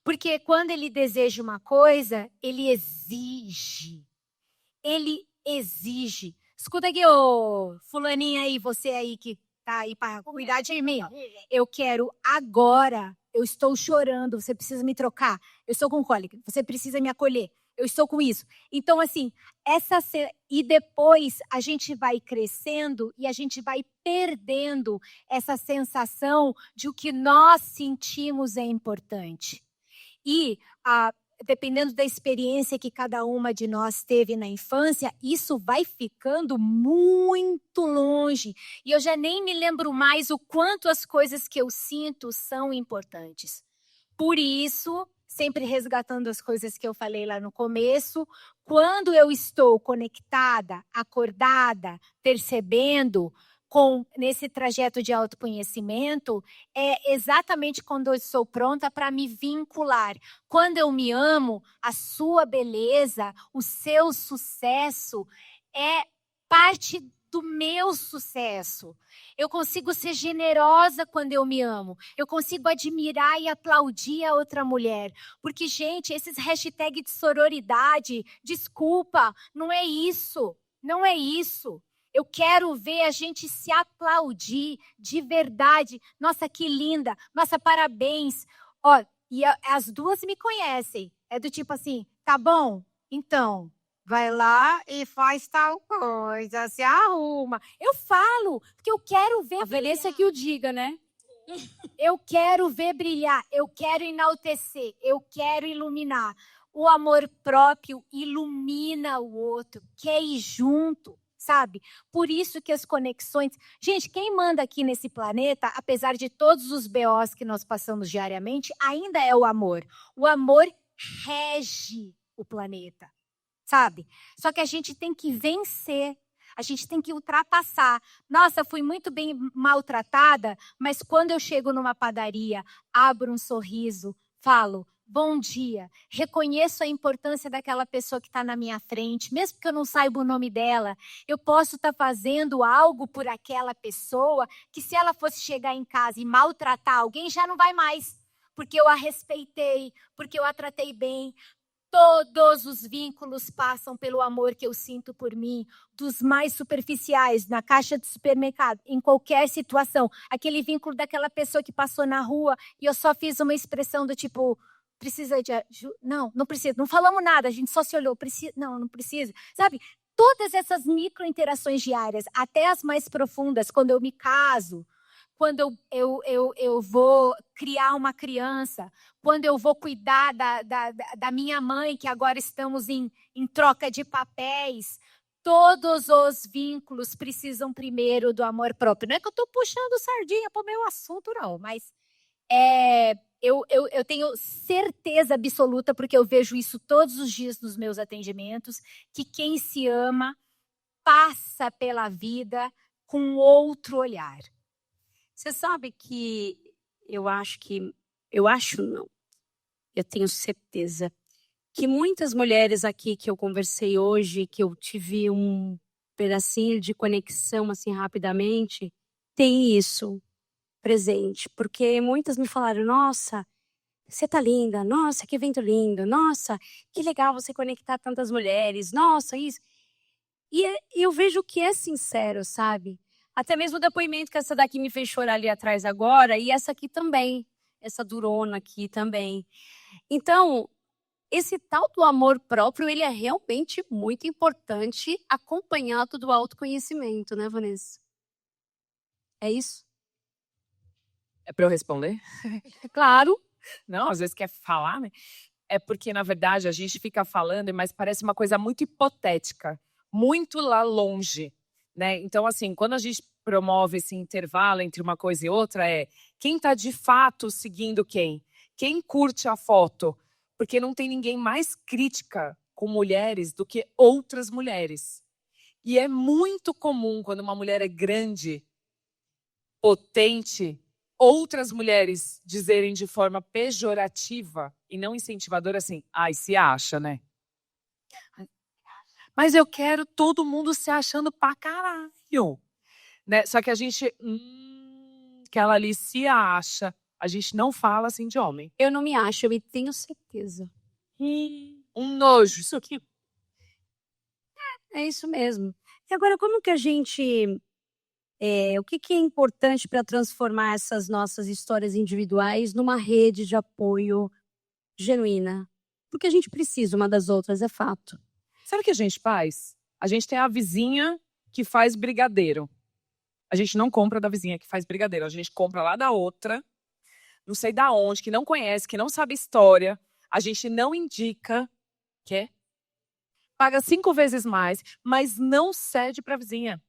Porque quando ele deseja uma coisa, ele exige. Ele exige. Escuta aqui, ô fulaninha aí, você aí que tá aí para cuidar de mim. Eu quero agora. Eu estou chorando, você precisa me trocar. Eu estou com cólica, você precisa me acolher. Eu estou com isso. Então, assim, e depois a gente vai crescendo e a gente vai perdendo essa sensação de o que nós sentimos é importante. E dependendo da experiência que cada uma de nós teve na infância, isso vai ficando muito longe. E eu já nem me lembro mais o quanto as coisas que eu sinto são importantes. Por isso, sempre resgatando as coisas que eu falei lá no começo, quando eu estou conectada, acordada, percebendo, nesse trajeto de autoconhecimento, é exatamente quando eu estou pronta para me vincular. Quando eu me amo, a sua beleza, o seu sucesso é parte do meu sucesso. Eu consigo ser generosa quando eu me amo. Eu consigo admirar e aplaudir a outra mulher. Porque, gente, esses hashtags de sororidade, desculpa, não é isso. Não é isso. Eu quero ver a gente se aplaudir de verdade. Nossa, que linda. Nossa, parabéns. Ó, e as duas me conhecem. É do tipo assim, tá bom? Então, vai lá e faz tal coisa, se arruma. Eu falo, porque eu quero ver A velhice é que o diga, né? Eu quero ver brilhar, eu quero enaltecer, eu quero iluminar. O amor próprio ilumina o outro, quer ir junto. Sabe? Por isso que as conexões... Gente, quem manda aqui nesse planeta, apesar de todos os BOs que nós passamos diariamente, ainda é o amor. O amor rege o planeta, sabe? Só que a gente tem que vencer, a gente tem que ultrapassar. Nossa, fui muito bem maltratada, mas quando eu chego numa padaria, abro um sorriso, falo... Bom dia, reconheço a importância daquela pessoa que está na minha frente, mesmo que eu não saiba o nome dela, eu posso estar fazendo algo por aquela pessoa que se ela fosse chegar em casa e maltratar alguém, já não vai mais, porque eu a respeitei, porque eu a tratei bem. Todos os vínculos passam pelo amor que eu sinto por mim, dos mais superficiais, na caixa de supermercado, em qualquer situação. Aquele vínculo daquela pessoa que passou na rua e eu só fiz uma expressão do tipo... Precisa de ajuda? Não, não precisa. Não falamos nada, a gente só se olhou. Não precisa. Sabe? Todas essas micro-interações diárias, até as mais profundas, quando eu me caso, quando eu vou criar uma criança, quando eu vou cuidar da minha mãe, que agora estamos em troca de papéis, todos os vínculos precisam primeiro do amor próprio. Não é que eu estou puxando sardinha para o meu assunto, não, mas... Eu tenho certeza absoluta, porque eu vejo isso todos os dias nos meus atendimentos, que quem se ama passa pela vida com outro olhar. Você sabe que eu tenho certeza que muitas mulheres aqui que eu conversei hoje, que eu tive um pedacinho de conexão assim rapidamente, tem isso presente, porque muitas me falaram, nossa, você tá linda, nossa, que evento lindo, nossa, que legal você conectar tantas mulheres, nossa, isso. E eu vejo que é sincero, sabe? Até mesmo o depoimento que essa daqui me fez chorar ali atrás agora, e essa aqui também, essa durona aqui também. Então, esse tal do amor próprio, ele é realmente muito importante, acompanhado do autoconhecimento, né, Vanessa? É isso? É para eu responder? Claro. Não, às vezes quer falar, né? É porque, na verdade, a gente fica falando, mas parece uma coisa muito hipotética, muito lá longe, né? Então, assim, quando a gente promove esse intervalo entre uma coisa e outra, quem está de fato seguindo quem? Quem curte a foto? Porque não tem ninguém mais crítica com mulheres do que outras mulheres. E é muito comum, quando uma mulher é grande, potente, outras mulheres dizerem de forma pejorativa e não incentivadora assim, ai, se acha, né? Mas eu quero todo mundo se achando pra caralho. Né? Só que a gente, que ela ali se acha, a gente não fala assim de homem. Eu não me acho, eu tenho certeza. Um nojo, isso aqui. É isso mesmo. E agora, como que a gente. O que que é importante para transformar essas nossas histórias individuais numa rede de apoio genuína? Porque a gente precisa uma das outras, é fato. Sabe o que a gente faz? A gente tem a vizinha que faz brigadeiro. A gente não compra da vizinha que faz brigadeiro. A gente compra lá da outra, não sei da onde, que não conhece, que não sabe história. A gente não indica, quer? Paga 5 vezes mais, mas não cede para a vizinha.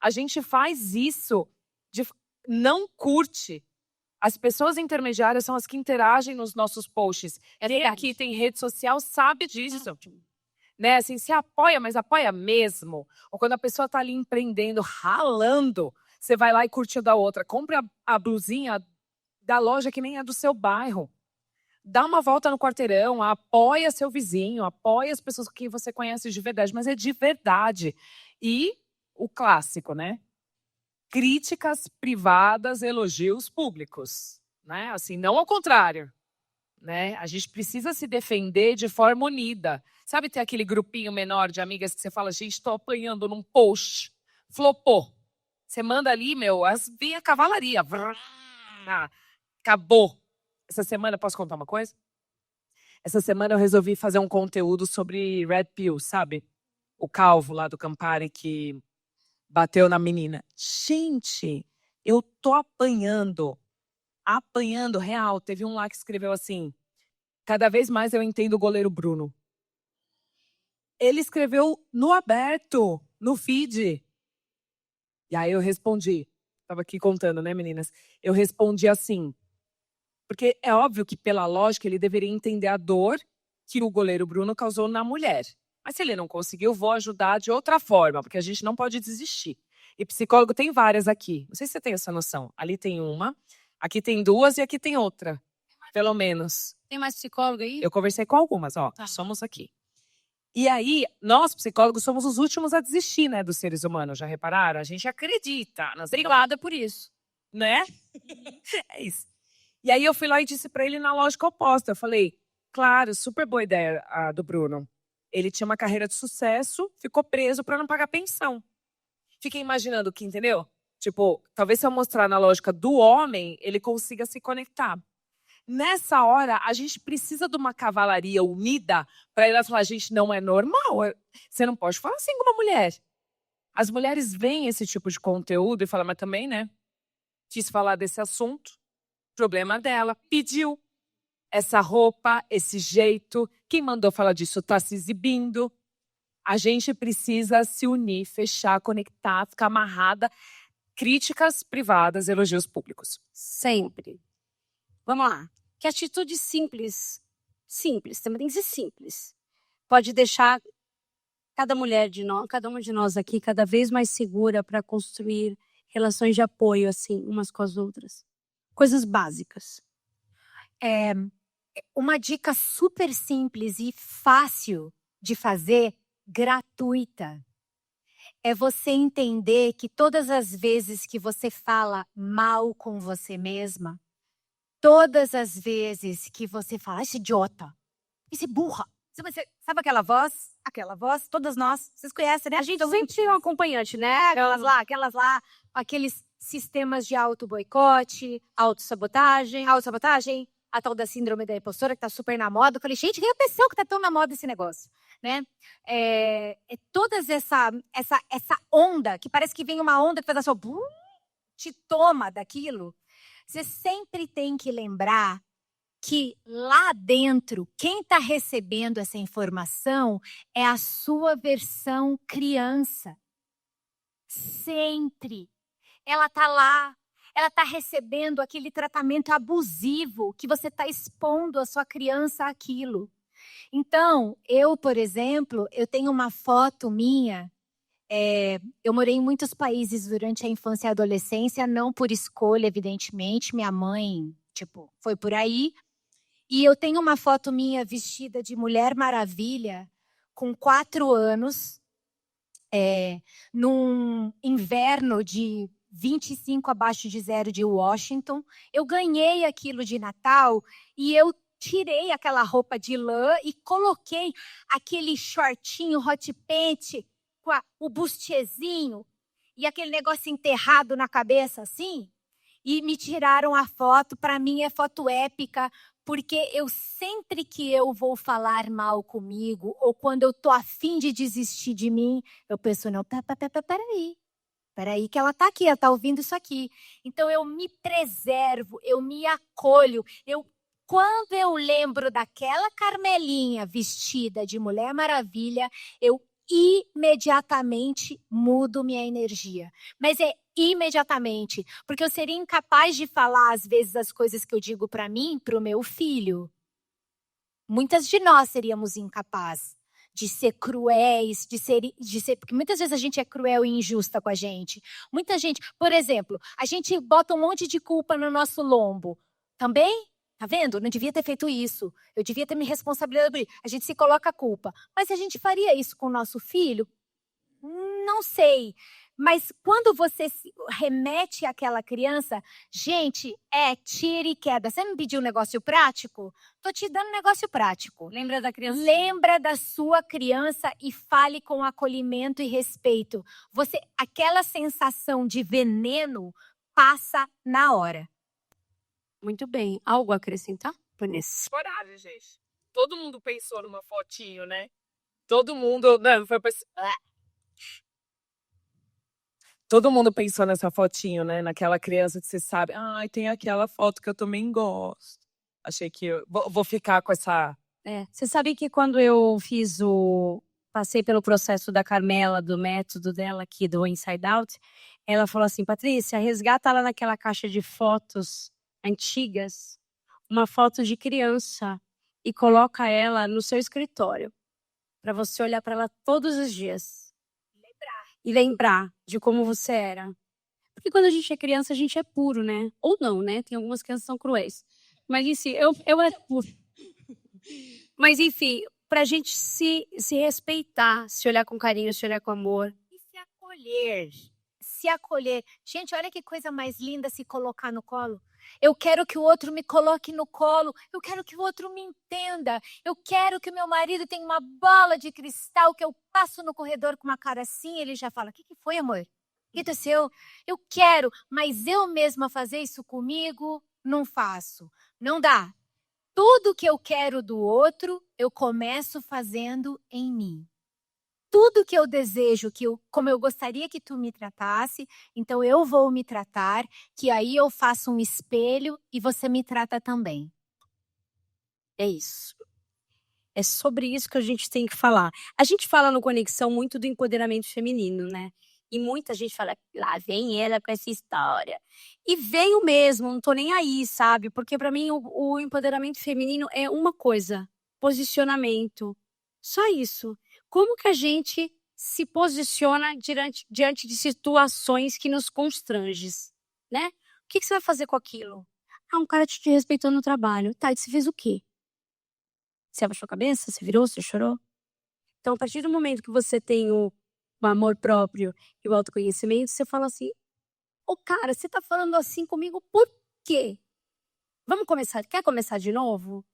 A gente faz isso, não curte. As pessoas intermediárias são as que interagem nos nossos posts. Quem aqui tem rede social sabe disso. Né? Assim, se apoia, mas apoia mesmo. Ou quando a pessoa está ali empreendendo, ralando, você vai lá e curte o da outra. Compre a blusinha da loja que nem é do seu bairro. Dá uma volta no quarteirão, apoia seu vizinho, apoia as pessoas que você conhece de verdade, mas é de verdade. E o clássico, né? Críticas privadas, elogios públicos, né? Assim, não ao contrário, né? A gente precisa se defender de forma unida. Sabe, ter aquele grupinho menor de amigas que você fala, gente, estou apanhando num post, flopou. Você manda ali, vem a cavalaria. Acabou. Essa semana, posso contar uma coisa? Essa semana eu resolvi fazer um conteúdo sobre Red Pill, sabe? O calvo lá do Campari que bateu na menina. Gente, eu tô apanhando real. Teve um lá que escreveu assim, cada vez mais eu entendo o goleiro Bruno. Ele escreveu no aberto, no feed. E aí eu respondi, tava aqui contando, né, meninas? Eu respondi assim, porque é óbvio que pela lógica ele deveria entender a dor que o goleiro Bruno causou na mulher. Mas se ele não conseguiu, vou ajudar de outra forma, porque a gente não pode desistir. E psicólogo tem várias aqui. Não sei se você tem essa noção. Ali tem uma, aqui tem 2 e aqui tem outra. Pelo menos. Tem mais psicólogo aí? Eu conversei com algumas, ó. Tá. Somos aqui. E aí, nós psicólogos somos os últimos a desistir, né, dos seres humanos. Já repararam? A gente acredita. Obrigada por isso. Né? É isso. E aí eu fui lá e disse pra ele na lógica oposta. Eu falei, claro, super boa ideia a do Bruno. Ele tinha uma carreira de sucesso, ficou preso para não pagar pensão. Fiquei imaginando que, entendeu? Tipo, talvez se eu mostrar na lógica do homem, ele consiga se conectar. Nessa hora, a gente precisa de uma cavalaria unida para ele falar, gente, não é normal. Você não pode falar assim com uma mulher. As mulheres veem esse tipo de conteúdo e falam, mas também, né? Quis falar desse assunto. Problema dela. Pediu essa roupa, esse jeito. Quem mandou falar disso está se exibindo. A gente precisa se unir, fechar, conectar, ficar amarrada. Críticas privadas, elogios públicos. Sempre. Vamos lá. Que atitude simples, também tem que ser simples, pode deixar cada mulher de nós, cada uma de nós aqui, cada vez mais segura para construir relações de apoio, assim, umas com as outras. Coisas básicas. Uma dica super simples e fácil de fazer, gratuita, é você entender que todas as vezes que você fala mal com você mesma, todas as vezes que você fala, esse idiota, esse burra, sabe aquela voz? Aquela voz, todas nós, vocês conhecem, né? A gente sempre tem um acompanhante, né? Aquelas lá, aqueles sistemas de auto-boicote, autossabotagem, a tal da síndrome da impostora que tá super na moda. Eu falei, gente, quem pensou que tá tão na moda esse negócio, né? Todas essa onda, que parece que vem uma onda que faz assim, te toma daquilo. Você sempre tem que lembrar que lá dentro, quem está recebendo essa informação é a sua versão criança. Sempre. Ela está lá, ela está recebendo aquele tratamento abusivo que você está expondo a sua criança àquilo. Então, eu, por exemplo, eu tenho uma foto minha. Eu morei em muitos países durante a infância e a adolescência, não por escolha, evidentemente. Minha mãe, foi por aí. E eu tenho uma foto minha vestida de Mulher Maravilha, com 4 anos, num inverno de 25 abaixo de 0 de Washington. Eu ganhei aquilo de Natal e eu tirei aquela roupa de lã e coloquei aquele shortinho hot pant o bustiezinho e aquele negócio enterrado na cabeça assim. E me tiraram a foto. Para mim é foto épica, porque eu sempre que eu vou falar mal comigo, ou quando eu tô afim de desistir de mim, eu penso, não, peraí que ela tá aqui, ela tá ouvindo isso aqui. Então eu me preservo, eu me acolho. Quando eu lembro daquela Carmelinha vestida de Mulher Maravilha, eu imediatamente mudo minha energia. Mas é imediatamente, porque eu seria incapaz de falar às vezes as coisas que eu digo para mim, para o meu filho. Muitas de nós seríamos incapazes de ser cruéis, de ser, porque muitas vezes a gente é cruel e injusta com a gente. Muita gente, por exemplo, a gente bota um monte de culpa no nosso lombo. Também? Tá vendo? Não devia ter feito isso. Eu devia ter me responsabilizado por isso. A gente se coloca a culpa. Mas a gente faria isso com o nosso filho? Não sei. Mas quando você se remete àquela criança, gente, tira e queda. Você me pediu um negócio prático? Tô te dando um negócio prático. Lembra da criança? Lembra da sua criança e fale com acolhimento e respeito. Aquela sensação de veneno passa na hora. Muito bem. Algo a acrescentar, Vanessa? Coragem, gente. Todo mundo pensou numa fotinho, né? Todo mundo... Não, foi Todo mundo pensou nessa fotinho, né? Naquela criança que você sabe. Ai, tem aquela foto que eu também gosto. Achei que eu vou ficar com essa... Você sabe que quando eu passei pelo processo da Carmela, do método dela aqui, do Inside Out, ela falou assim, Patrícia, resgata lá naquela caixa de fotos antigas, uma foto de criança e coloca ela no seu escritório, para você olhar para ela todos os dias. E lembrar de como você era. Porque quando a gente é criança, a gente é puro, né? Ou não, né? Tem algumas crianças que são cruéis. Mas, enfim, eu era puro. Mas, enfim, pra gente se respeitar, se olhar com carinho, se olhar com amor. E se acolher. Se acolher. Gente, olha que coisa mais linda se colocar no colo. Eu quero que o outro me coloque no colo. Eu quero que o outro me entenda. Eu quero que o meu marido tenha uma bola de cristal que eu passo no corredor com uma cara assim, ele já fala, o que foi, amor? O que aconteceu? Eu quero, mas eu mesma fazer isso comigo, não faço. Não dá. Tudo que eu quero do outro, eu começo fazendo em mim. Tudo que eu desejo, como eu gostaria que tu me tratasse, então eu vou me tratar, que aí eu faço um espelho e você me trata também. É isso. É sobre isso que a gente tem que falar. A gente fala no Conexão muito do empoderamento feminino, né? E muita gente fala, lá vem ela com essa história. E venho mesmo, não tô nem aí, sabe? Porque para mim o empoderamento feminino é uma coisa, posicionamento. Só isso. Como que a gente se posiciona diante de situações que nos constrangem, né? O que você vai fazer com aquilo? Um cara te respeitou no trabalho. Tá, e você fez o quê? Você abaixou a cabeça? Você virou? Você chorou? Então, a partir do momento que você tem o amor próprio e o autoconhecimento, você fala assim, cara, você tá falando assim comigo por quê? Vamos começar? Quer começar de novo?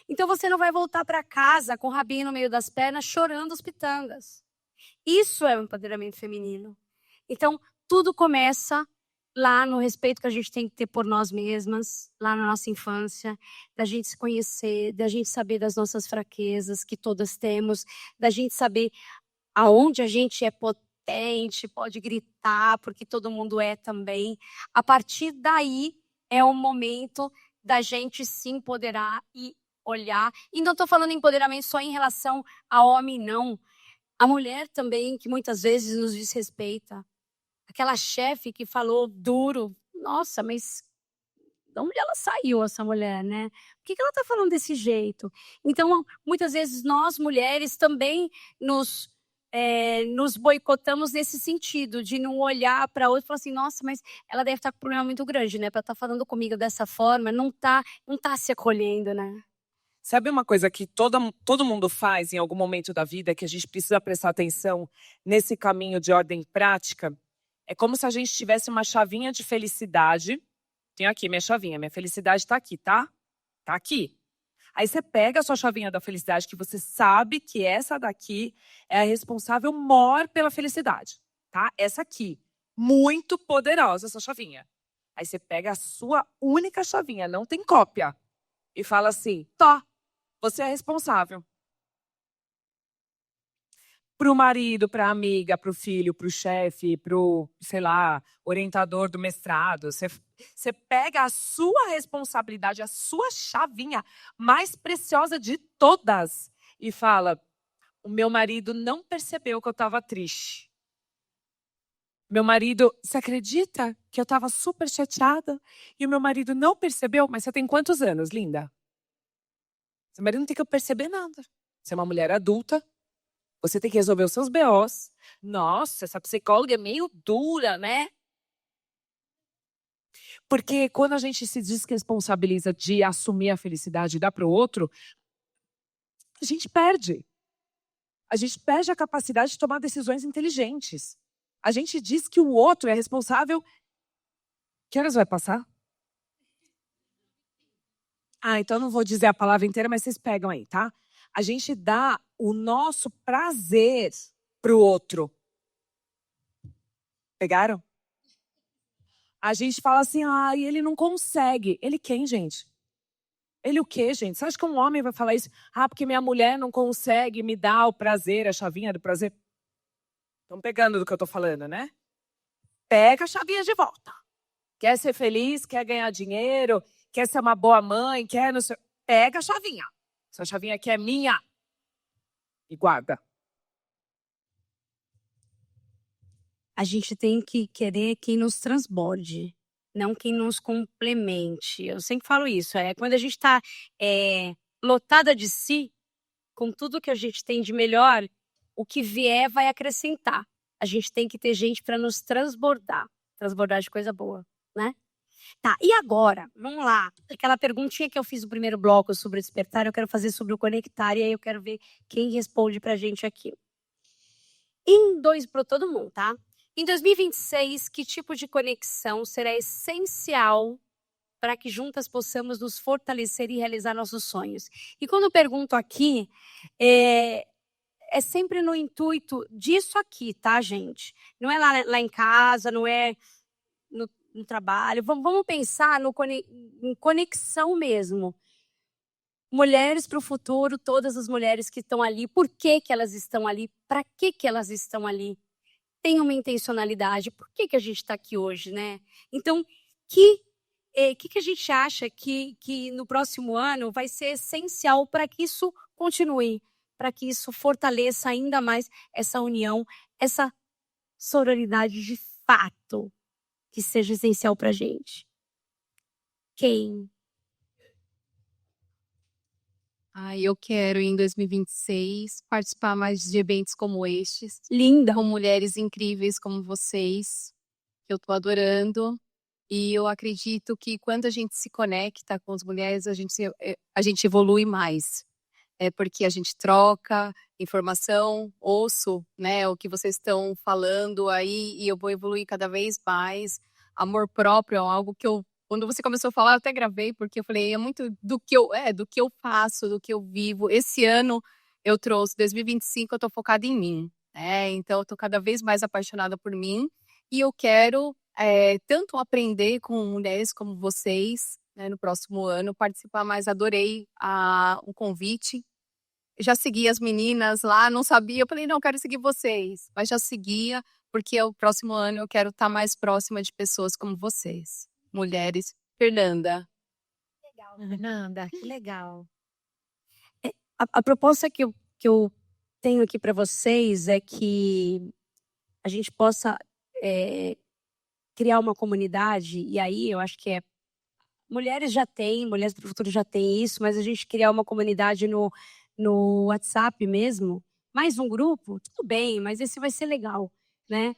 Então você não vai voltar para casa com o rabinho no meio das pernas chorando os pitangas. Isso é o empoderamento feminino. Então tudo começa lá no respeito que a gente tem que ter por nós mesmas, lá na nossa infância, da gente se conhecer, da gente saber das nossas fraquezas que todas temos, da gente saber aonde a gente é potente, pode gritar, porque todo mundo é também. A partir daí é o momento da gente se empoderar e olhar. E não estou falando empoderamento só em relação a homem, não. A mulher também, que muitas vezes nos desrespeita. Aquela chefe que falou duro. Nossa, mas de onde ela saiu, essa mulher, né? Por que ela está falando desse jeito? Então, muitas vezes nós, mulheres, também nos boicotamos nesse sentido, de não olhar para outra e falar assim, nossa, mas ela deve estar com um problema muito grande, né? Para estar falando comigo dessa forma, não tá se acolhendo, né? Sabe uma coisa que todo mundo faz em algum momento da vida, que a gente precisa prestar atenção nesse caminho de ordem prática? É como se a gente tivesse uma chavinha de felicidade. Tenho aqui minha chavinha, minha felicidade está aqui, tá? Tá aqui. Aí você pega a sua chavinha da felicidade, que você sabe que essa daqui é a responsável maior pela felicidade, tá? Essa aqui, muito poderosa essa chavinha. Aí você pega a sua única chavinha, não tem cópia, e fala assim, tá, você é responsável. Pro marido, pra amiga, pro filho, pro chefe, pro, sei lá, orientador do mestrado. Você pega a sua responsabilidade, a sua chavinha mais preciosa de todas e fala, o meu marido não percebeu que eu estava triste. Meu marido, você acredita que eu estava super chateada e o meu marido não percebeu? Mas você tem quantos anos, linda? Seu marido não tem que perceber nada. Você é uma mulher adulta. Você tem que resolver os seus BOs. Nossa, essa psicóloga é meio dura, né? Porque quando a gente se desresponsabiliza de assumir a felicidade e dar para o outro, a gente perde. A gente perde a capacidade de tomar decisões inteligentes. A gente diz que o outro é responsável. Que horas vai passar? Então não vou dizer a palavra inteira, mas vocês pegam aí, tá? A gente dá o nosso prazer pro outro. Pegaram? A gente fala assim, ele não consegue. Ele quem, gente? Ele o quê, gente? Você acha que um homem vai falar isso? Porque minha mulher não consegue me dar o prazer, a chavinha do prazer. Estão pegando do que eu tô falando, né? Pega a chavinha de volta. Quer ser feliz, quer ganhar dinheiro, quer ser uma boa mãe, quer... Não sei... Pega a chavinha. Essa chavinha aqui é minha. E guarda. A gente tem que querer quem nos transborde, não quem nos complemente. Eu sempre falo isso. Quando a gente está lotada de si, com tudo que a gente tem de melhor, o que vier vai acrescentar. A gente tem que ter gente para nos transbordar. Transbordar de coisa boa, né? Tá, e agora, vamos lá. Aquela perguntinha que eu fiz no primeiro bloco sobre o despertar, eu quero fazer sobre o conectar, e aí eu quero ver quem responde pra gente aqui. Para todo mundo, tá? Em 2026, que tipo de conexão será essencial para que juntas possamos nos fortalecer e realizar nossos sonhos? E quando eu pergunto aqui, é sempre no intuito disso aqui, tá, gente? Não é lá em casa, não é no trabalho. Vamos pensar em conexão mesmo. Mulheres para o futuro, todas as mulheres que estão ali, por que elas estão ali? Para que elas estão ali? Tem uma intencionalidade. Por que a gente está aqui hoje, né? Então, que a gente acha que no próximo ano vai ser essencial para que isso continue, para que isso fortaleça ainda mais essa união, essa sororidade de fato, que seja essencial para a gente? Quem? Eu quero, em 2026, participar mais de eventos como estes. Linda! Com mulheres incríveis como vocês, que eu tô adorando. E eu acredito que quando a gente se conecta com as mulheres, a gente evolui mais. Porque a gente troca informação, ouço, né, o que vocês estão falando aí, e eu vou evoluir cada vez mais. Amor próprio é algo que quando você começou a falar, eu até gravei, porque eu falei, é muito do que eu faço, do que eu vivo. Esse ano eu trouxe, 2025, eu tô focada em mim, né? Então eu tô cada vez mais apaixonada por mim, e eu quero tanto aprender com mulheres como vocês, né, no próximo ano, participar mais. Adorei o convite. Já segui as meninas lá, não sabia, eu falei, não, eu quero seguir vocês, mas já seguia, porque o próximo ano eu quero estar mais próxima de pessoas como vocês, mulheres. Fernanda. Legal, Fernanda, que legal. A proposta que eu tenho aqui para vocês é que a gente possa criar uma comunidade, e aí eu acho que mulheres já têm, Mulheres para o Futuro já tem isso, mas a gente criar uma comunidade no WhatsApp mesmo, mais um grupo, tudo bem, mas esse vai ser legal, né?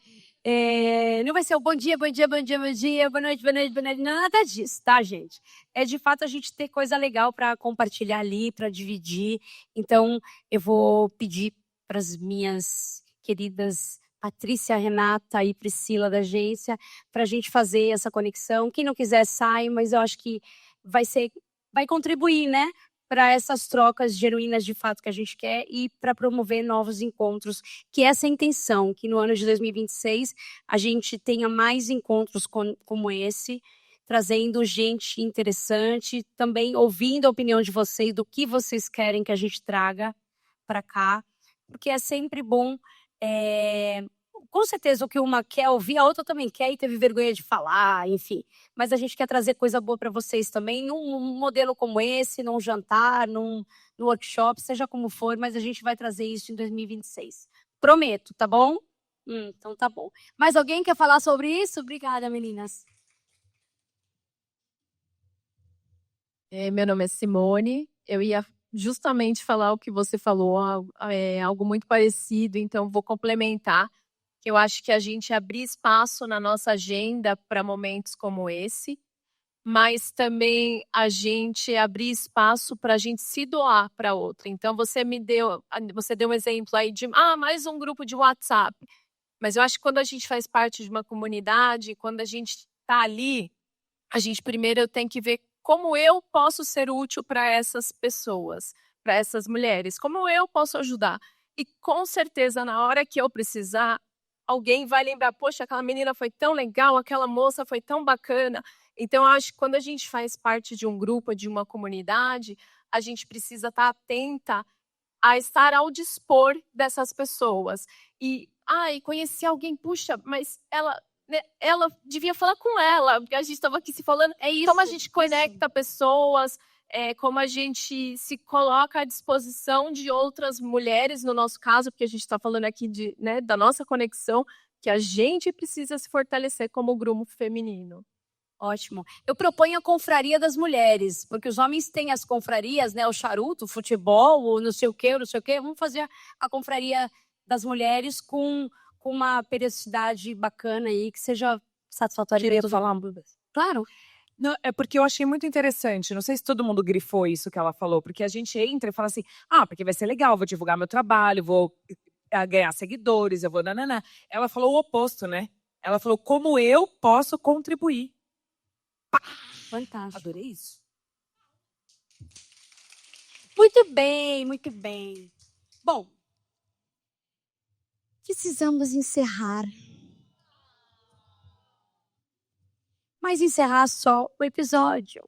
Não vai ser o bom dia, bom dia, bom dia, bom dia, boa noite, boa noite, boa noite, nada disso, tá, gente? É de fato a gente ter coisa legal para compartilhar ali, para dividir. Então, eu vou pedir para as minhas queridas Patrícia, Renata e Priscila da agência, para a gente fazer essa conexão. Quem não quiser, sai, mas eu acho que vai contribuir, né? para essas trocas genuínas de fato que a gente quer e para promover novos encontros, que essa é a intenção, que no ano de 2026 a gente tenha mais encontros como esse, trazendo gente interessante, também ouvindo a opinião de vocês, do que vocês querem que a gente traga para cá, porque é sempre bom. Com certeza o que uma quer ouvir, a outra também quer e teve vergonha de falar, enfim. Mas a gente quer trazer coisa boa para vocês também, num modelo como esse, num jantar, num workshop, seja como for, mas a gente vai trazer isso em 2026. Prometo, tá bom? Então tá bom. Mais alguém quer falar sobre isso? Obrigada, meninas. Meu nome é Simone, eu ia justamente falar o que você falou, algo muito parecido, então vou complementar, que eu acho que a gente abrir espaço na nossa agenda para momentos como esse, mas também a gente abrir espaço para a gente se doar para outra. Então você deu um exemplo aí de mais um grupo de WhatsApp, mas eu acho que quando a gente faz parte de uma comunidade, quando a gente está ali, a gente primeiro tem que ver como eu posso ser útil para essas pessoas, para essas mulheres, como eu posso ajudar. E com certeza, na hora que eu precisar, alguém vai lembrar, poxa, aquela menina foi tão legal, aquela moça foi tão bacana. Então, eu acho que quando a gente faz parte de um grupo, de uma comunidade, a gente precisa estar atenta a estar ao dispor dessas pessoas. E conheci alguém, puxa, mas ela devia falar com ela, porque a gente estava aqui se falando. É isso. Como a gente conecta pessoas, como a gente se coloca à disposição de outras mulheres, no nosso caso, porque a gente está falando aqui da nossa conexão, que a gente precisa se fortalecer como grupo feminino. Ótimo. Eu proponho a confraria das mulheres, porque os homens têm as confrarias, né? O charuto, o futebol, o não sei o quê. Vamos fazer a confraria das mulheres com uma periodicidade bacana aí, que seja satisfatória. Queria falar? Claro. Não, é porque eu achei muito interessante. Não sei se todo mundo grifou isso que ela falou, porque a gente entra e fala assim: porque vai ser legal, vou divulgar meu trabalho, vou ganhar seguidores, eu vou nananã. Ela falou o oposto, né? Ela falou como eu posso contribuir. Fantástico. Adorei isso. Muito bem, muito bem. Bom, precisamos encerrar. Mas encerrar só o episódio.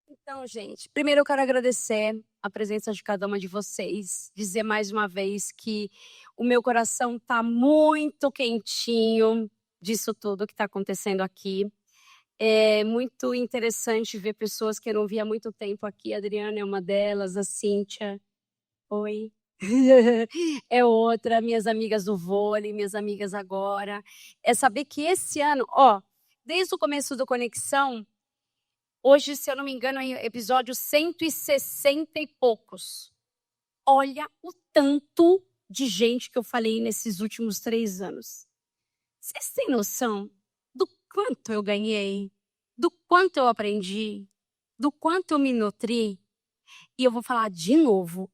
Então, gente, primeiro eu quero agradecer a presença de cada uma de vocês. Dizer mais uma vez que o meu coração está muito quentinho disso tudo que está acontecendo aqui. É muito interessante ver pessoas que eu não via há muito tempo aqui. A Adriana é uma delas, a Cíntia. Oi. É outra, minhas amigas do vôlei, minhas amigas agora. É saber que esse ano, desde o começo do Conexão, hoje, se eu não me engano, é episódio 160 e poucos. Olha o tanto de gente que eu falei nesses últimos 3 anos. Vocês têm noção do quanto eu ganhei, do quanto eu aprendi, do quanto eu me nutri? E eu vou falar de novo.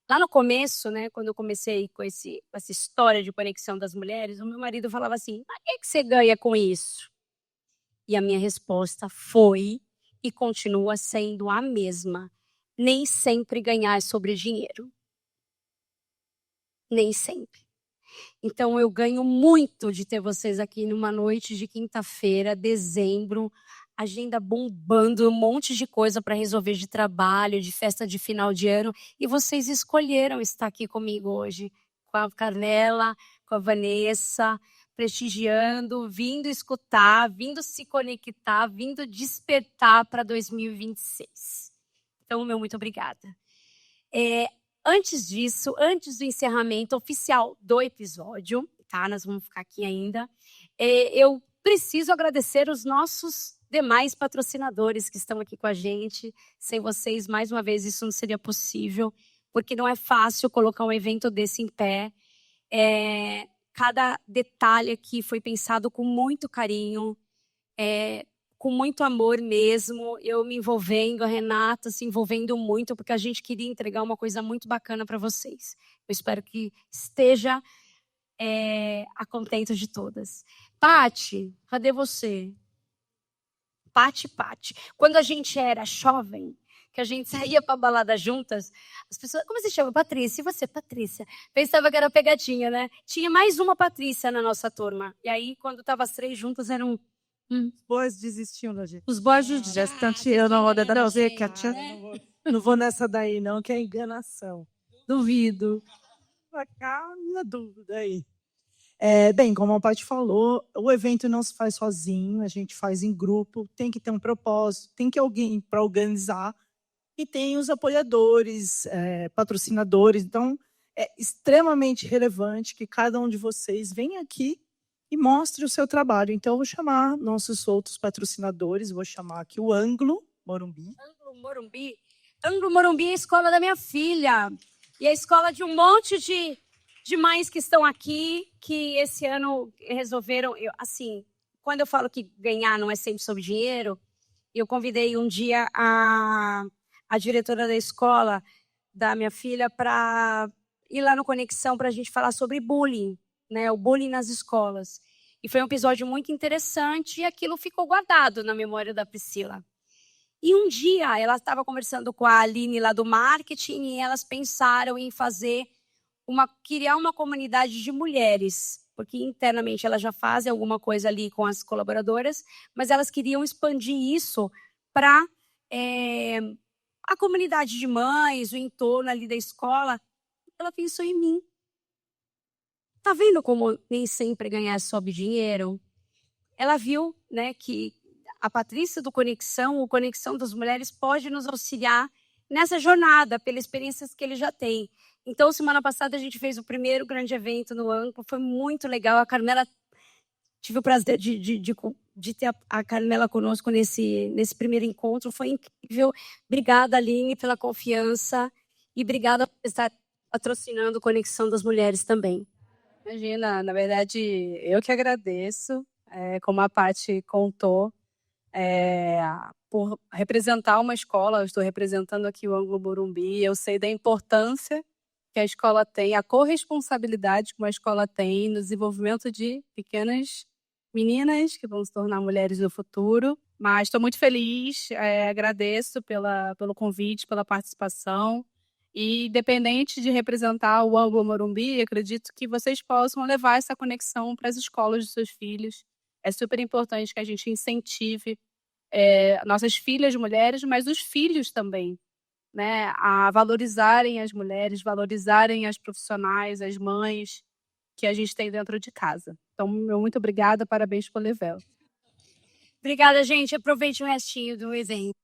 Lá no começo, né, quando eu comecei com essa história de conexão das mulheres, o meu marido falava assim: mas o que você ganha com isso? E a minha resposta foi e continua sendo a mesma. Nem sempre ganhar é sobre dinheiro. Nem sempre. Então, eu ganho muito de ter vocês aqui numa noite de quinta-feira, dezembro, agenda bombando, um monte de coisa para resolver de trabalho, de festa de final de ano. E vocês escolheram estar aqui comigo hoje, com a Carmela, com a Vanessa, prestigiando, vindo escutar, vindo se conectar, vindo despertar para 2026. Então, meu muito obrigada. Antes disso, antes do encerramento oficial do episódio, tá? Nós vamos ficar aqui ainda. Eu preciso agradecer os nossos demais patrocinadores que estão aqui com a gente. Sem vocês, mais uma vez, isso não seria possível, porque não é fácil colocar um evento desse em pé. Cada detalhe aqui foi pensado com muito carinho, com muito amor mesmo. Eu me envolvendo, a Renata se envolvendo muito, porque a gente queria entregar uma coisa muito bacana para vocês. Eu espero que esteja a contento de todas. Pati, cadê você? Pati. Quando a gente era jovem, que a gente saía pra balada juntas, as pessoas, como você chama? Patrícia, e você, Patrícia? Pensava que era pegadinha, né? Tinha mais uma Patrícia na nossa turma. E aí, quando tava as 3 juntas, eram... Boys desistiam da gente. Os boys já estão tirando a roda da Zeca. Não vou nessa daí, não, que é enganação. Duvido. Pra cá, minha dúvida aí. Bem, como a Paty falou, o evento não se faz sozinho, a gente faz em grupo, tem que ter um propósito, tem que alguém para organizar, e tem os apoiadores, patrocinadores. Então, é extremamente relevante que cada um de vocês venha aqui e mostre o seu trabalho. Então, eu vou chamar nossos outros patrocinadores, vou chamar aqui o Anglo Morumbi. Anglo Morumbi é a escola da minha filha. E é a escola de um monte de mães que estão aqui, que esse ano resolveram... assim, quando eu falo que ganhar não é sempre sobre dinheiro, eu convidei um dia a diretora da escola da minha filha para ir lá no Conexão para a gente falar sobre bullying, né? O bullying nas escolas. E foi um episódio muito interessante e aquilo ficou guardado na memória da Priscila. E um dia ela estava conversando com a Aline lá do marketing e elas pensaram em criar uma comunidade de mulheres, porque internamente elas já fazem alguma coisa ali com as colaboradoras, mas elas queriam expandir isso para a comunidade de mães, o entorno ali da escola. Ela pensou em mim. Tá vendo como nem sempre ganhar é sobre dinheiro? Ela viu, né, que a Patrícia do Conexão, o Conexão das Mulheres, pode nos auxiliar nessa jornada, pelas experiências que ele já tem. Então, semana passada, a gente fez o primeiro grande evento no Ancla, foi muito legal. A Carmela, tive o prazer de ter a Carmela conosco nesse primeiro encontro, foi incrível. Obrigada, Aline, pela confiança e obrigada por estar patrocinando Conexão das Mulheres também. Imagina, na verdade, eu que agradeço, como a Paty contou, por representar uma escola. Eu estou representando aqui o Anglo Morumbi, eu sei da importância que a escola tem, a corresponsabilidade que uma escola tem no desenvolvimento de pequenas meninas que vão se tornar mulheres do futuro. Mas estou muito feliz, agradeço pelo convite, pela participação. E independente de representar o Anglo Morumbi, acredito que vocês possam levar essa conexão para as escolas dos seus filhos. É super importante que a gente incentive nossas filhas mulheres, mas os filhos também, né, a valorizarem as mulheres, valorizarem as profissionais, as mães que a gente tem dentro de casa. Então, muito obrigada, parabéns pelo evento. Obrigada, gente. Aproveite o restinho do evento.